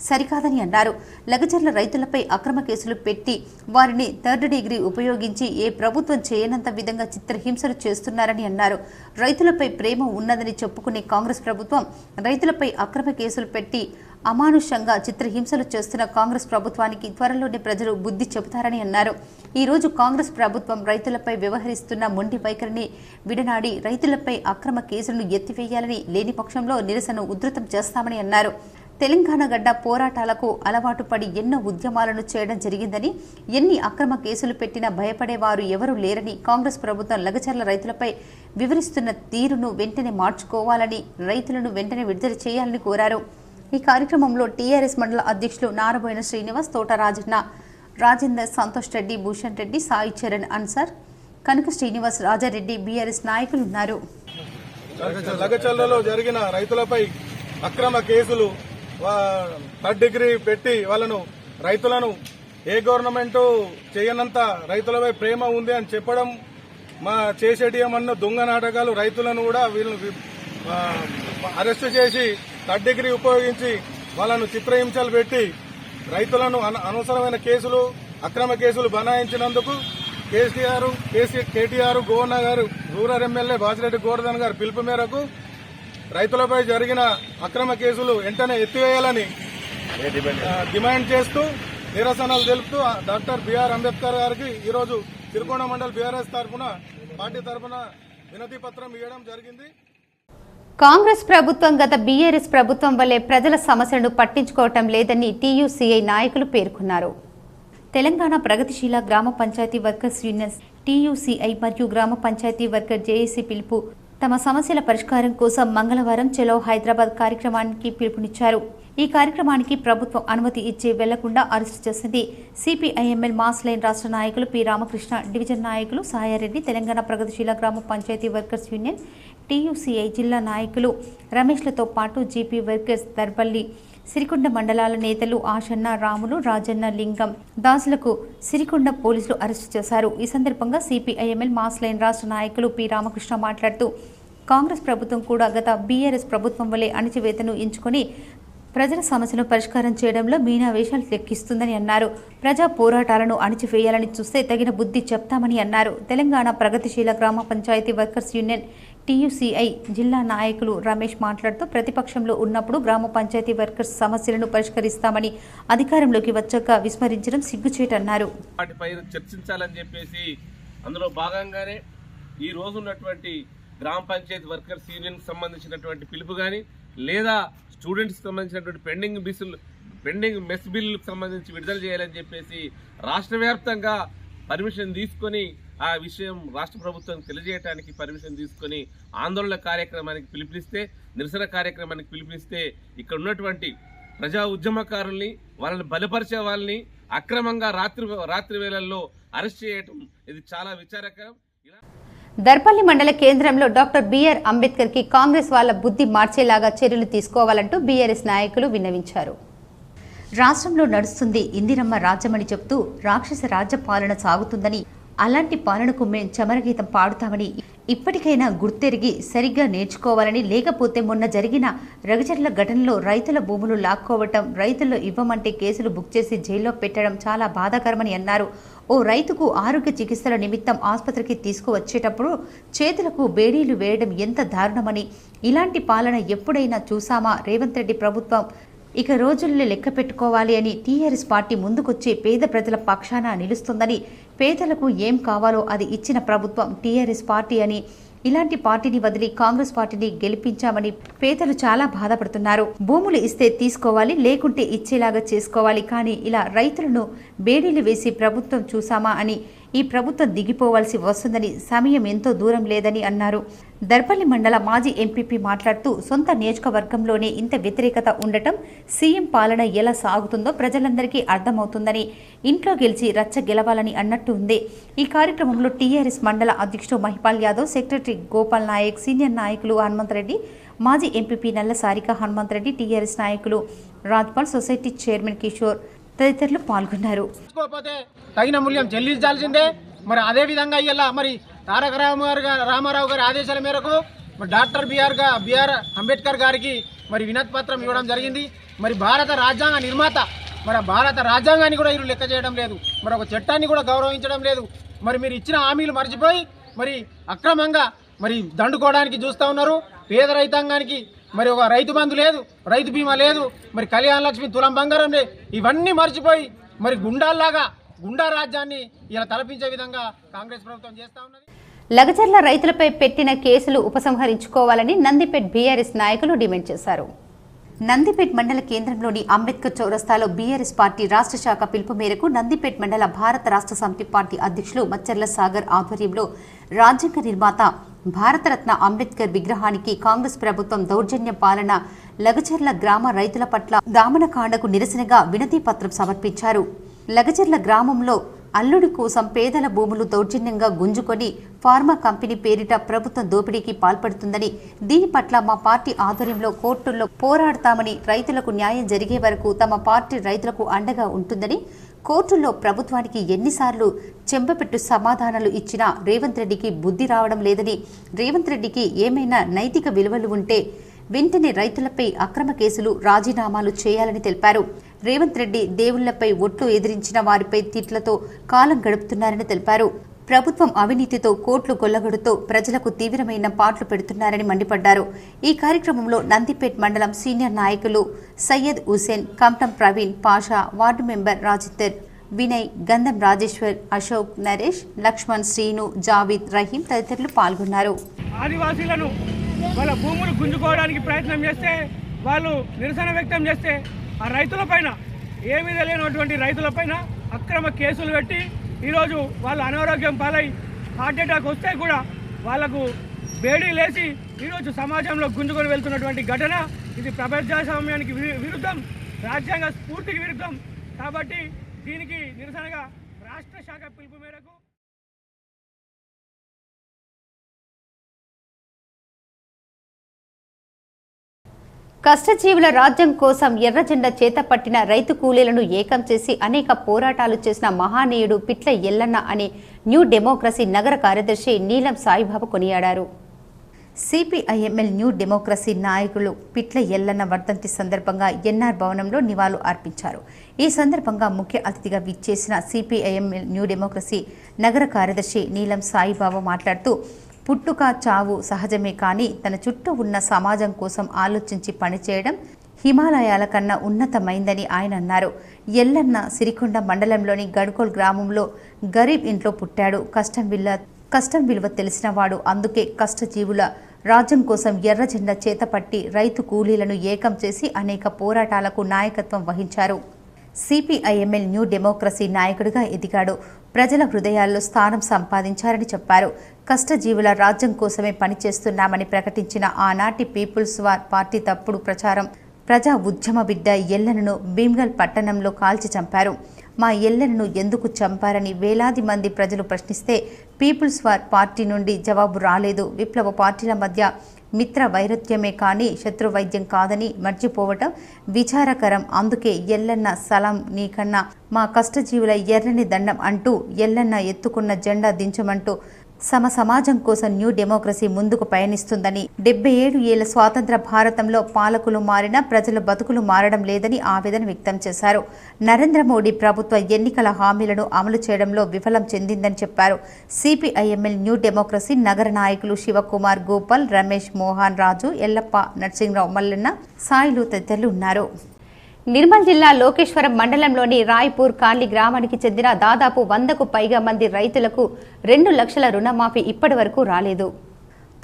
సరికాదని అన్నారు. లగచర్ల రైతులపై అక్రమ కేసులు పెట్టి వారిని 3rd డిగ్రీ ఉపయోగించి ఏ ప్రభుత్వం చేయనంత విధంగా చిత్రహింసలు చేస్తున్నారని అన్నారు. రైతులపై ప్రేమ ఉన్నదని చెప్పుకునే కాంగ్రెస్ ప్రభుత్వం రైతులపై అక్రమ కేసులు పెట్టి అమానుషంగా చిత్రహింసలు చేస్తున్న కాంగ్రెస్ ప్రభుత్వానికి త్వరలోనే ప్రజలు బుద్ధి చెబుతారని అన్నారు. ఈ రోజు కాంగ్రెస్ ప్రభుత్వం రైతులపై వ్యవహరిస్తున్న మొండి వైఖరిని విడనాడి రైతులపై అక్రమ కేసులను ఎత్తివేయాలని, లేని పక్షంలో నిరసన ఉధృతం చేస్తామని అన్నారు. తెలంగాణ గడ్డ పోరాటాలకు అలవాటు పడి ఎన్నో ఉద్యమాలను చేయడం జరిగిందని, ఎన్ని అక్రమ కేసులు పెట్టినా భయపడేవారు ఎవరూ లేరని, కాంగ్రెస్ ప్రభుత్వం లగచర్ల రైతులపై వివరిస్తున్న తీరును వెంటనే మార్చుకోవాలని, రైతులను వెంటనే విడుదల చేయాలని కోరారు. ఈ కార్యక్రమంలో టీఆర్ఎస్ మండల అధ్యక్షులు నారబోయిన శ్రీనివాస్, తోట రాజన్న, రాజేందర్, సంతోష్ రెడ్డి, భూషణ్ రెడ్డి, సాయి చరణ్ అన్సార్, కనక శ్రీనివాస్, రాజారెడ్డి బీఆర్ఎస్ నాయకులు ఉన్నారు. లగచర్లలో జరిగిన రైతులపై అక్రమ కేసులు 3rd డిగ్రీ పెట్టి రైతులను ఏ గవర్నమెంట్ చేయనంత రైతులపై ప్రేమ ఉంది అని చెప్పడం, మా చేసేటియమన్న దొంగ నాటకాలు, రైతులను కూడా వీళ్ళని అరెస్టు చేసి 3rd డిగ్రీ ఉపయోగించి వాళ్ళను చిత్రహింసలు పెట్టి రైతులను అనవసరమైన కేసులు, అక్రమ కేసులు బనాయించినందుకు కేటీఆర్ గోవర్ధన్ గారు, రూరల్ ఎమ్మెల్యే బాజిరెడ్డి గోవర్ధన్ గారు పిలుపు మేరకు రైతులపై జరిగిన అక్రమ కేసులు వెంటనే ఎత్తివేయాలని డిమాండ్ చేస్తూ నిరసనలు తెలుపుతూ డాక్టర్ బీఆర్ అంబేద్కర్ గారికి ఈరోజు సిరికొండ మండల్ బీఆర్ఎస్ పార్టీ తరఫున వినతి పత్రం ఇవ్వడం జరిగింది. కాంగ్రెస్ ప్రభుత్వం గత బీఆర్ఎస్ ప్రభుత్వం వల్లే ప్రజల సమస్యలను పట్టించుకోవటం లేదని టీయూసీఐ నాయకులు పేర్కొన్నారు. తెలంగాణ ప్రగతిశీల గ్రామ పంచాయతీ వర్కర్స్ యూనియన్ టీయూసీఐ మరియు గ్రామ పంచాయతీ వర్కర్ జేఏసీ పిలుపు తమ సమస్యల పరిష్కారం కోసం మంగళవారం చలో హైదరాబాద్ కార్యక్రమానికి పిలుపునిచ్చారు. ఈ కార్యక్రమానికి ప్రభుత్వం అనుమతి ఇచ్చి వెళ్లకుండా అరెస్టు చేసింది. సిపిఐఎంఎల్ మాస్ లైన్ రాష్ట్ర నాయకులు పి రామకృష్ణ, డివిజన్ నాయకులు సాయారెడ్డి, తెలంగాణ ప్రగతిశీల గ్రామ పంచాయతీ వర్కర్స్ యూనియన్ టీయూసీఐ జిల్లా నాయకులు రమేష్లతో పాటు జీపీ వర్కర్స్ దర్పల్లి, సిరికొండ మండలాల నేతలు ఆశన్న, రాములు, రాజన్న, లింగం దాసులకు సిరికొండ పోలీసులు అరెస్టు చేశారు. ఈ సందర్భంగా సిపిఐఎంఎల్ మాస్ లైన్ రాష్ట్ర నాయకులు పి రామకృష్ణ మాట్లాడుతూ కాంగ్రెస్ ప్రభుత్వం కూడా గత బీఆర్ఎస్ ప్రభుత్వం వలె అణచివేతను ఎంచుకొని ప్రజల సమస్యలను పరిష్కారం చేయడంలో మీనావేశాలు లెక్కిస్తుందని అన్నారు. ప్రజా పోరాటాలను అణచివేయాలని చూస్తే తగిన బుద్ధి చెప్తామని అన్నారు. తెలంగాణ ప్రగతిశీల గ్రామ పంచాయతీ వర్కర్స్ యూనియన్ TUCI జిల్లా నాయకులు రమేష్ మాట్లాడుతూ ప్రతిపక్షంలో ఉన్నప్పుడు గ్రామ పంచాయతీ వర్కర్స్ సమస్యలను పరిష్కరిస్తామని అధికారంలోకి వచ్చాక విస్మరించడం సిగ్గుచేటన్నారు. వాటిపై చర్చించాలని చెప్పేసి అందులో భాగంగానే ఈ రోజు ఉన్నటువంటి గ్రామ పంచాయతీ వర్కర్స్ యూనియన్ సంబంధించినటువంటి పిలుపు కానీ లేదా స్టూడెంట్స్కి సంబంధించినటువంటి పెండింగ్ మెస్ బిల్లులకు సంబంధించి విడుదల చేయాలని చెప్పేసి రాష్ట్ర వ్యాప్తంగా పర్మిషన్ తీసుకొని ఆ విషయం రాష్ట్ర ప్రభుత్వానికి తెలియజేయడానికి పర్మిషన్ తీసుకొని ఆందోళన కార్యక్రమానికి పిలుపునిస్తే, నిరసన కార్యక్రమానికి పిలుపునిస్తే ఇక్కడ ఉన్నటువంటి ప్రజా ఉద్యమకారుల్ని వాళ్ళని బలపరిచే వాళ్ళని అక్రమంగా రాత్రి వేళల్లో అరెస్ట్ చేయటం ఇది చాలా విచారకరం. దర్పల్లి మండల కేంద్రంలో డాక్టర్ బిఆర్ అంబేద్కర్ కి కాంగ్రెస్ వాళ్ళ బుద్ధి మార్చేలాగా చర్యలు తీసుకోవాలంటూ బీఆర్ఎస్ నాయకులు విన్నవించారు. రాష్ట్రంలో నడుస్తుంది ఇందిరమ్మ రాజ్యమని చెప్తూ రాక్షస రాజ్య పాలన సాగుతుందని, అలాంటి పాలనకు మేం చమరగీతం పాడుతామని ఇప్పటికైనా గుర్తెరిగి సరిగ్గా నేర్చుకోవాలని, లేకపోతే మొన్న జరిగిన రగచర్ల ఘటనలో రైతుల భూములు లాక్కోవటం, రైతుల్లో ఇవ్వమంటే కేసులు బుక్ చేసి జైల్లో పెట్టడం చాలా బాధాకరమని అన్నారు. ఓ రైతుకు ఆరోగ్య చికిత్సల నిమిత్తం ఆసుపత్రికి తీసుకువచ్చేటప్పుడు చేతులకు బేడీలు వేయడం ఎంత దారుణమని, ఇలాంటి పాలన ఎప్పుడైనా చూసామా? రేవంత్ రెడ్డి ప్రభుత్వం ఇక రోజుల్లో లెక్క పెట్టుకోవాలి అని టీఆర్ఎస్ పార్టీ ముందుకొచ్చి పేద ప్రజల పక్షాన నిలుస్తుందని, పేదలకు ఏం కావాలో అది ఇచ్చిన ప్రభుత్వం టీఆర్ఎస్ పార్టీ అని, ఇలాంటి పార్టీని వదిలి కాంగ్రెస్ పార్టీని గెలిపించామని పేదలు చాలా బాధపడుతున్నారు. భూములు ఇస్తే తీసుకోవాలి, లేకుంటే ఇచ్చేలాగా చేసుకోవాలి, కానీ ఇలా రైతులను బేడీలు వేసి ప్రభుత్వం చూసామా అని ఈ ప్రభుత్వం దిగిపోవాల్సి వస్తుందని, సమయం ఎంతో దూరం లేదని అన్నారు. దర్పల్లి మండల మాజీ ఎంపీపీ మాట్లాడుతూ సొంత నియోజకవర్గంలోనే ఇంత వ్యతిరేకత ఉండటం, సీఎం పాలన ఎలా సాగుతుందో ప్రజలందరికీ అర్థమవుతుందని, ఇంట్లో గెలిచి రచ్చ గెలవాలని అన్నట్టు ఉంది. ఈ కార్యక్రమంలో టీఆర్ఎస్ మండల అధ్యక్షుడు మహిపాల్ యాదవ్, సెక్రటరీ గోపాల్ నాయక్, సీనియర్ నాయకులు హనుమంతరెడ్డి, మాజీ ఎంపీపీ నల్ల సారిక హనుమంతరెడ్డి, టీఆర్ఎస్ నాయకులు రాజ్పాల్, సొసైటీ చైర్మన్ కిషోర్ తదితరులు పాల్గొన్నారు. తగిన మూల్యం చెల్లించాల్సిందే. మరి అదే విధంగా ఇవాళ మరి తారక రామారావు గారి ఆదేశాల మేరకు మరి డాక్టర్ బిఆర్ అంబేద్కర్ గారికి మరి వినతి పత్రం ఇవ్వడం జరిగింది. మరి భారత రాజ్యాంగ నిర్మాత, మరి భారత రాజ్యాంగాన్ని కూడా వీరు లెక్క చేయడం లేదు, మరి ఒక చట్టాన్ని కూడా గౌరవించడం లేదు. మరి మీరు ఇచ్చిన హామీలు మర్చిపోయి మరి అక్రమంగా మరి దండుకోవడానికి చూస్తూ ఉన్నారు. పేద రైతాంగానికి మరి ఒక రైతు బంధు లేదు, రైతు బీమా లేదు, మరి కళ్యాణ లక్ష్మి తులం బంగారం లేదు, ఇవన్నీ మర్చిపోయి మరి గుండా రాజ్యాన్ని ఇలా తలపించే విధంగా కాంగ్రెస్ ప్రభుత్వం చేస్తూ ఉన్నది. లగచర్ల రైతులపై పెట్టిన కేసులు ఉపసంహరించుకోవాలని నందిపేట్ బీఆర్ఎస్ నాయకులు డిమాండ్ చేశారు. నందిపేట్ మండల కేంద్రంలోని అంబేద్కర్ చౌరస్తాలో బీఆర్ఎస్ పార్టీ రాష్ట్ర శాఖ పిలుపు మేరకు నందిపేట్ మండల భారత రాష్ట్ర సమితి పార్టీ అధ్యక్షులు మచ్చర్ల సాగర్ ఆధ్వర్యంలో రాజ్యాంగ నిర్మాత భారతరత్న అంబేద్కర్ విగ్రహానికి కాంగ్రెస్ ప్రభుత్వం దౌర్జన్య పాలన, లగచర్ల గ్రామ రైతుల పట్ల దామనకాండకు నిరసనగా వినతి పత్రం సమర్పించారు. లగచర్ల గ్రామంలో అల్లుడి కోసం పేదల భూములు దౌర్జన్యంగా గుంజుకొని ఫార్మా కంపెనీ పేరిట ప్రభుత్వం దోపిడీకి పాల్పడుతుందని, దీని పట్ల మా పార్టీ ఆధ్వర్యంలో కోర్టుల్లో పోరాడతామని, రైతులకు న్యాయం జరిగే వరకు తమ పార్టీ రైతులకు అండగా ఉంటుందని, కోర్టుల్లో ప్రభుత్వానికి ఎన్నిసార్లు చెంపపెట్టు సమాధానాలు ఇచ్చినా రేవంత్ రెడ్డికి బుద్ధి రావడం లేదని, రేవంత్ రెడ్డికి ఏమైనా నైతిక విలువలు ఉంటే వెంటనే రైతులపై అక్రమ కేసులు, రాజీనామాలు చేయాలని తెలిపారు. రేవంత్ రెడ్డి దేవుళ్లపై ఒట్లు ఎదిరించిన వారిపై తిట్లతో కాలం గడుపుతున్నారని తెలిపారు. ప్రభుత్వం అవినీతితో, కోట్లు కొల్లగొడుతూ ప్రజలకు తీవ్రమైన పాట్లు పెడుతున్నారని మండిపడ్డారు. ఈ కార్యక్రమంలో నందిపేట్ మండలం సీనియర్ నాయకులు సయ్యద్ హుసేన్, కంటం ప్రవీణ్, పాషా, వార్డు మెంబర్ రాజేందర్, వినయ్, గంధం రాజేశ్వర్, అశోక్, నరేష్, లక్ష్మణ్, శ్రీను, జావీద్, రహీం తదితరులు పాల్గొన్నారు. ఆదివాసీలను వాళ్ళ భూములు గుంజుకోవడానికి ప్రయత్నం చేస్తే, వాళ్ళు నిరసన వ్యక్తం చేస్తే ఆ రైతులపైన, ఏమీ తెలియనటువంటి రైతులపైన అక్రమ కేసులు పెట్టి ఈరోజు వాళ్ళు అనారోగ్యం పాలై హార్ట్ అటాక్ వస్తే కూడా వాళ్లకు బేడీ లేచి ఈరోజు సమాజంలో గుంజుకొని వెళ్తున్నటువంటి ఘటన ఇది ప్రజాస్వామ్యానికి విరుద్ధం, రాజ్యాంగ స్ఫూర్తికి విరుద్ధం. కాబట్టి దీనికి నిరసనగా రాష్ట్ర శాఖ పిలుపు మేరకు కష్టజీవుల రాజ్యం కోసం ఎర్రజెండా చేతపట్టిన రైతు కూలీలను ఏకం చేసి అనేక పోరాటాలు చేసిన మహానీయుడు పిట్ల ఎల్లన్న అనే న్యూ డెమోక్రసీ నగర కార్యదర్శి నీలం సాయిబాబు కొనియాడారు. సిపిఐఎంఎల్ న్యూ డెమోక్రసీ నాయకులు పిట్ల ఎల్లన్న వర్ధంతి సందర్భంగా ఎన్ఆర్ భవనంలో నివాళులు అర్పించారు. ఈ సందర్భంగా ముఖ్య అతిథిగా విచ్చేసిన సిపిఐఎంఎల్ న్యూ డెమోక్రసీ నగర కార్యదర్శి నీలం సాయిబాబా మాట్లాడుతూ పుట్టుక చావు సహజమే, కానీ తన చుట్టూ ఉన్న సమాజం కోసం ఆలోచించి పనిచేయడం హిమాలయాల కన్నా ఉన్నతమైందని ఆయన అన్నారు. ఎల్లన్న సిరికొండ మండలంలోని గడ్కోల్ గ్రామంలో గరీబ్ ఇంట్లో పుట్టాడు. కష్టం విలువ తెలిసినవాడు. అందుకే కష్టజీవుల రాజ్యం కోసం ఎర్ర జెండా చేతపట్టి రైతు కూలీలను ఏకం చేసి అనేక పోరాటాలకు నాయకత్వం వహించారు. సిపిఐఎంఎల్ న్యూ డెమోక్రసీ నాయకుడిగా ఎదిగాడు. ప్రజల హృదయాల్లో స్థానం సంపాదించారని చెప్పారు. కష్టజీవుల రాజ్యం కోసమే పనిచేస్తున్నామని ప్రకటించిన ఆనాటి పీపుల్స్ వార్ పార్టీ తప్పుడు ప్రచారం ప్రజా ఉద్యమ బిడ్డ ఎల్లన్నను భీమ్గల్ పట్టణంలో కాల్చి చంపారు. మా ఎల్లన్నను ఎందుకు చంపారని వేలాది మంది ప్రజలు ప్రశ్నిస్తే పీపుల్స్ వార్ పార్టీ నుండి జవాబు రాలేదు. విప్లవ పార్టీల మధ్య మిత్ర వైరుధ్యమే కానీ శత్రువైద్యం కాదని మర్చిపోవటం విచారకరం. అందుకే ఎల్లన్న సలాం నీకన్నా మా కష్టజీవుల ఎర్రని దండం అంటూ ఎల్లన్న ఎత్తుకున్న జెండా దించమంటూ సమాజం కోసం న్యూ డెమోక్రసీ ముందుకు పయనిస్తుందని, 77 ఏళ్ల స్వాతంత్ర భారతంలో పాలకులు మారినా ప్రజల బతుకులు మారడం లేదని ఆవేదన వ్యక్తం చేశారు. నరేంద్ర మోడీ ప్రభుత్వ ఎన్నికల హామీలను అమలు చేయడంలో విఫలం చెందిందని చెప్పారు. సిపిఐఎంఎల్ న్యూ డెమోక్రసీ నగర నాయకులు శివకుమార్, గోపాల్, రమేష్, మోహన్ రాజు, ఎల్లప్ప, నరసింహరావు, మల్లన్న, సాయిలు తదితరులు ఉన్నారు. నిర్మల్ జిల్లా లోకేశ్వరం మండలంలోని రాయ్పూర్ కాండ్లి గ్రామానికి చెందిన దాదాపు 100కు పైగా మంది రైతులకు 2 లక్షల రుణమాఫీ ఇప్పటి వరకు రాలేదు.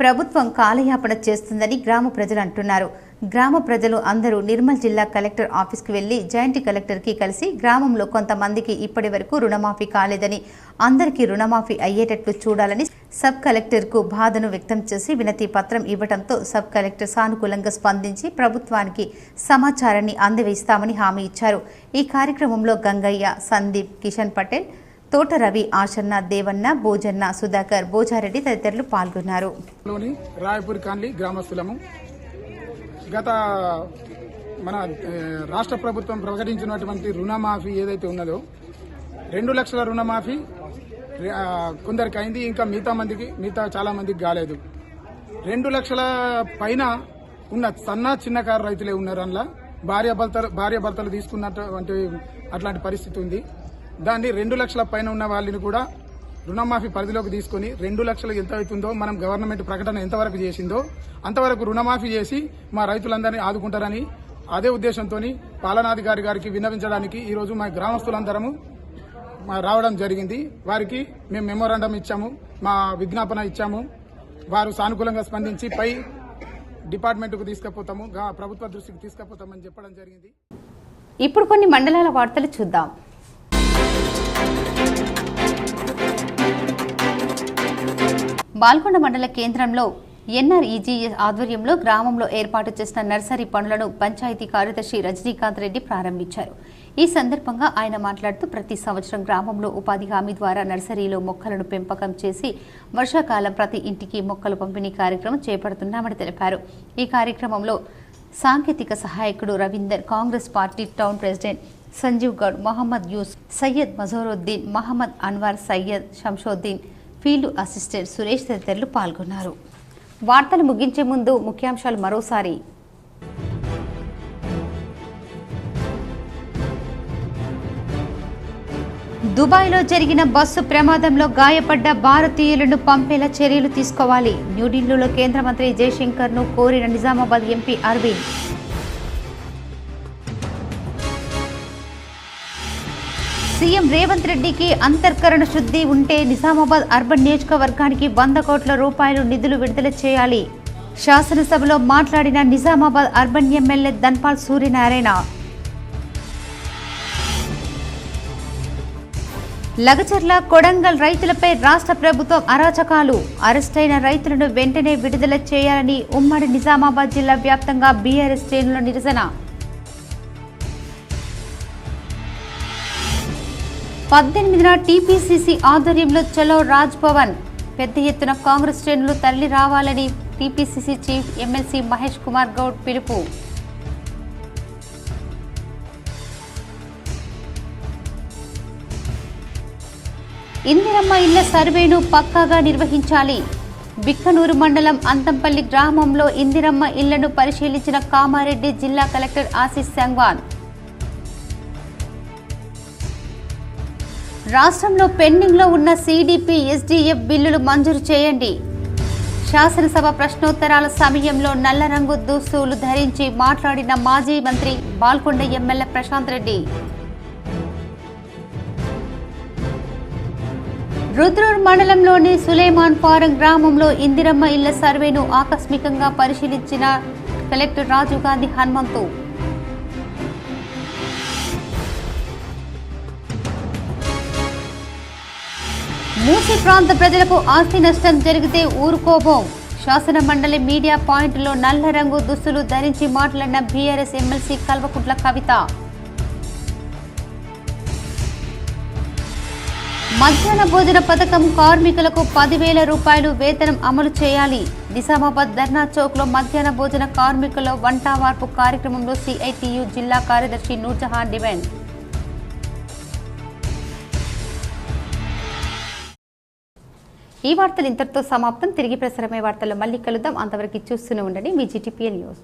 ప్రభుత్వం కాలయాపన చేస్తుందని గ్రామ ప్రజలు అంటున్నారు. గ్రామ ప్రజలు అందరూ నిర్మల్ జిల్లా కలెక్టర్ ఆఫీస్కి వెళ్లి జాయింట్ కలెక్టర్కి కలిసి గ్రామంలో కొంతమందికి ఇప్పటి వరకు రుణమాఫీ కాలేదని, అందరికీ రుణమాఫీ అయ్యేటట్లు చూడాలని సబ్ కలెక్టర్కు బాధను వ్యక్తం చేసి వినతి పత్రం ఇవ్వడంతో సబ్ కలెక్టర్ సానుకూలంగా స్పందించి ప్రభుత్వానికి సమాచారాన్ని అందవేస్తామని హామీ ఇచ్చారు. ఈ కార్యక్రమంలో గంగయ్య, సందీప్, కిషన్ పటేల్, తోట రవి, ఆశన్న, దేవన్న, భోజన్న, సుధాకర్, భోజారెడ్డి తదితరులు పాల్గొన్నారు. రాయపూర్ కాండ్లి గ్రామస్తులము గత మన రాష్ట్ర ప్రభుత్వం ప్రకటించినటువంటి రుణమాఫీ ఏదైతే ఉన్నదో 2 లక్షల రుణమాఫీ కొందరికి అయింది, ఇంకా మిగతా చాలా మందికి కాలేదు. 2 లక్షల పైన ఉన్న చిన్నకారు రైతులే ఉన్నారు. అందులో భార్య భర్తలు తీసుకున్నటువంటి అట్లాంటి పరిస్థితి ఉంది. దాన్ని 2 లక్షల పైన ఉన్న వాళ్ళని కూడా రుణమాఫీ పరిధిలోకి తీసుకుని 2 లక్షలు ఎంత అవుతుందో మనం గవర్నమెంట్ ప్రకటన ఎంతవరకు చేసిందో అంతవరకు రుణమాఫీ చేసి మా రైతులందరినీ ఆదుకుంటారని అదే ఉద్దేశంతో పాలనాధికారి గారికి విన్నవించడానికి ఈరోజు మా గ్రామస్తులందరము రావడం జరిగింది. వారికి మేము మెమోరాండం ఇచ్చాము, మా విజ్ఞాపన ఇచ్చాము. వారు సానుకూలంగా స్పందించి పై డిపార్ట్మెంట్కు తీసుకుపోతాము, ప్రభుత్వ దృష్టికి తీసుకుపోతామని చెప్పడం జరిగింది. ఇప్పుడు కొన్ని మండలాల వార్తలు చూద్దాం. బాల్కొండ మండల కేంద్రంలో ఎన్ఆర్ఈజీఎస్ ఆధ్వర్యంలో గ్రామంలో ఏర్పాటు చేసిన నర్సరీ పనులను పంచాయతీ కార్యదర్శి రజనీకాంత్ రెడ్డి ప్రారంభించారు. ఈ సందర్భంగా ఆయన మాట్లాడుతూ ప్రతి సంవత్సరం గ్రామంలో ఉపాధి హామీ ద్వారా నర్సరీలో మొక్కలను పెంపకం చేసి వర్షాకాలం ప్రతి ఇంటికి మొక్కలు పంపిణీ కార్యక్రమం చేపడుతున్నామని తెలిపారు. ఈ కార్యక్రమంలో సాంకేతిక సహాయకుడు Ravinder, Congress party town president Sanjeev Goud, Mohammed యూస్, సయ్యద్ మజహరుద్దీన్, మహమ్మద్ అన్వర్, సయ్యద్ షంషోద్దీన్, ఫీల్డ్ అసిస్టెంట్ సురేష్ తదితరులు పాల్గొన్నారు. వార్తలు ముగించే ముందు ముఖ్యాంశాలు మరోసారి. దుబాయ్లో జరిగిన బస్సు ప్రమాదంలో గాయపడ్డ భారతీయులను పంపేలా చర్యలు తీసుకోవాలి. న్యూఢిల్లీలో కేంద్ర మంత్రి జయశంకర్ను కోరిన నిజామాబాద్ ఎంపీ అరవింద్. సీఎం రేవంత్ రెడ్డికి అంతర్కరణ శుద్ధి ఉంటే నిజామాబాద్ అర్బన్ నియోజకవర్గానికి 100 కోట్ల రూపాయలు నిధులు విడుదల చేయాలి. శాసనసభలో మాట్లాడిన నిజామాబాద్ అర్బన్ ఎమ్మెల్యే ధన్పాల్ సూర్యనారాయణ. లగచర్ల, కొడంగల్ రైతులపై రాష్ట్ర ప్రభుత్వం అరాచకాలు. అరెస్టైన రైతులను వెంటనే విడుదల చేయాలని ఉమ్మడి నిజామాబాద్ జిల్లా వ్యాప్తంగా బీఆర్ఎస్ శ్రేణుల నిరసన. 18న టీపీసీసీ ఆధ్వర్యంలో చలో రాజ్ భవన్. పెద్ద ఎత్తున కాంగ్రెస్ శ్రేణులు తరలి రావాలని TPCC chief MLC Mahesh Kumar Goud పిలుపు. ఇందిరమ్మ ఇళ్ల సర్వేను పక్కాగా నిర్వహించాలి. బిక్కనూరు మండలం అంతంపల్లి గ్రామంలో ఇందిరమ్మ ఇళ్లను పరిశీలించిన కామారెడ్డి జిల్లా కలెక్టర్ ఆశీష్ సంగ్వాన్. రాష్ట్రంలో పెండింగ్లో ఉన్న సిడిపి ఎస్డిఎఫ్ బిల్లులు మంజూరు చేయండి. శాసనసభ ప్రశ్నోత్తరాల సమయంలో నల్ల రంగు దుస్తులు ధరించి మాట్లాడిన మాజీ మంత్రి బాల్కొండ ఎమ్మెల్యే ప్రశాంత్ రెడ్డి. రుద్రూర్ మండలంలోని సులేమాన్ ఫారం గ్రామంలో ఇందిరమ్మ ఇళ్ల సర్వేను ఆకస్మికంగా పరిశీలించిన కలెక్టర్ రాజీవ్ గాంధీ హనుమంతు. మూసీ ప్రాంత ప్రజలకు ఆస్తి నష్టం జరిగితే ఊరుకోబోం. శాసన మండలి మీడియా పాయింట్లో నల్ల రంగు దుస్తులు ధరించి మాట్లాడిన బీఆర్ఎస్ ఎమ్మెల్సీ కల్వకుంట్ల కవిత. మధ్యాహ్న భోజన పథకం కార్మికులకు 10,000 రూపాయలు వేతనం అమలు చేయాలి. నిజామాబాద్ ధర్నా చౌక్లో మధ్యాహ్న భోజన కార్మికుల వంట వార్పు కార్యక్రమంలో సిఐటియు జిల్లా కార్యదర్శి నూర్జహాన్ డిమాండ్. ఈ వార్తలు ఇంతటితో సమాప్తం. తిరిగి ప్రసారమయ్యే వార్తల్లో మళ్ళీ కలుద్దాం. అంతవరకు చూస్తూనే ఉండండి మీ GTPL న్యూస్.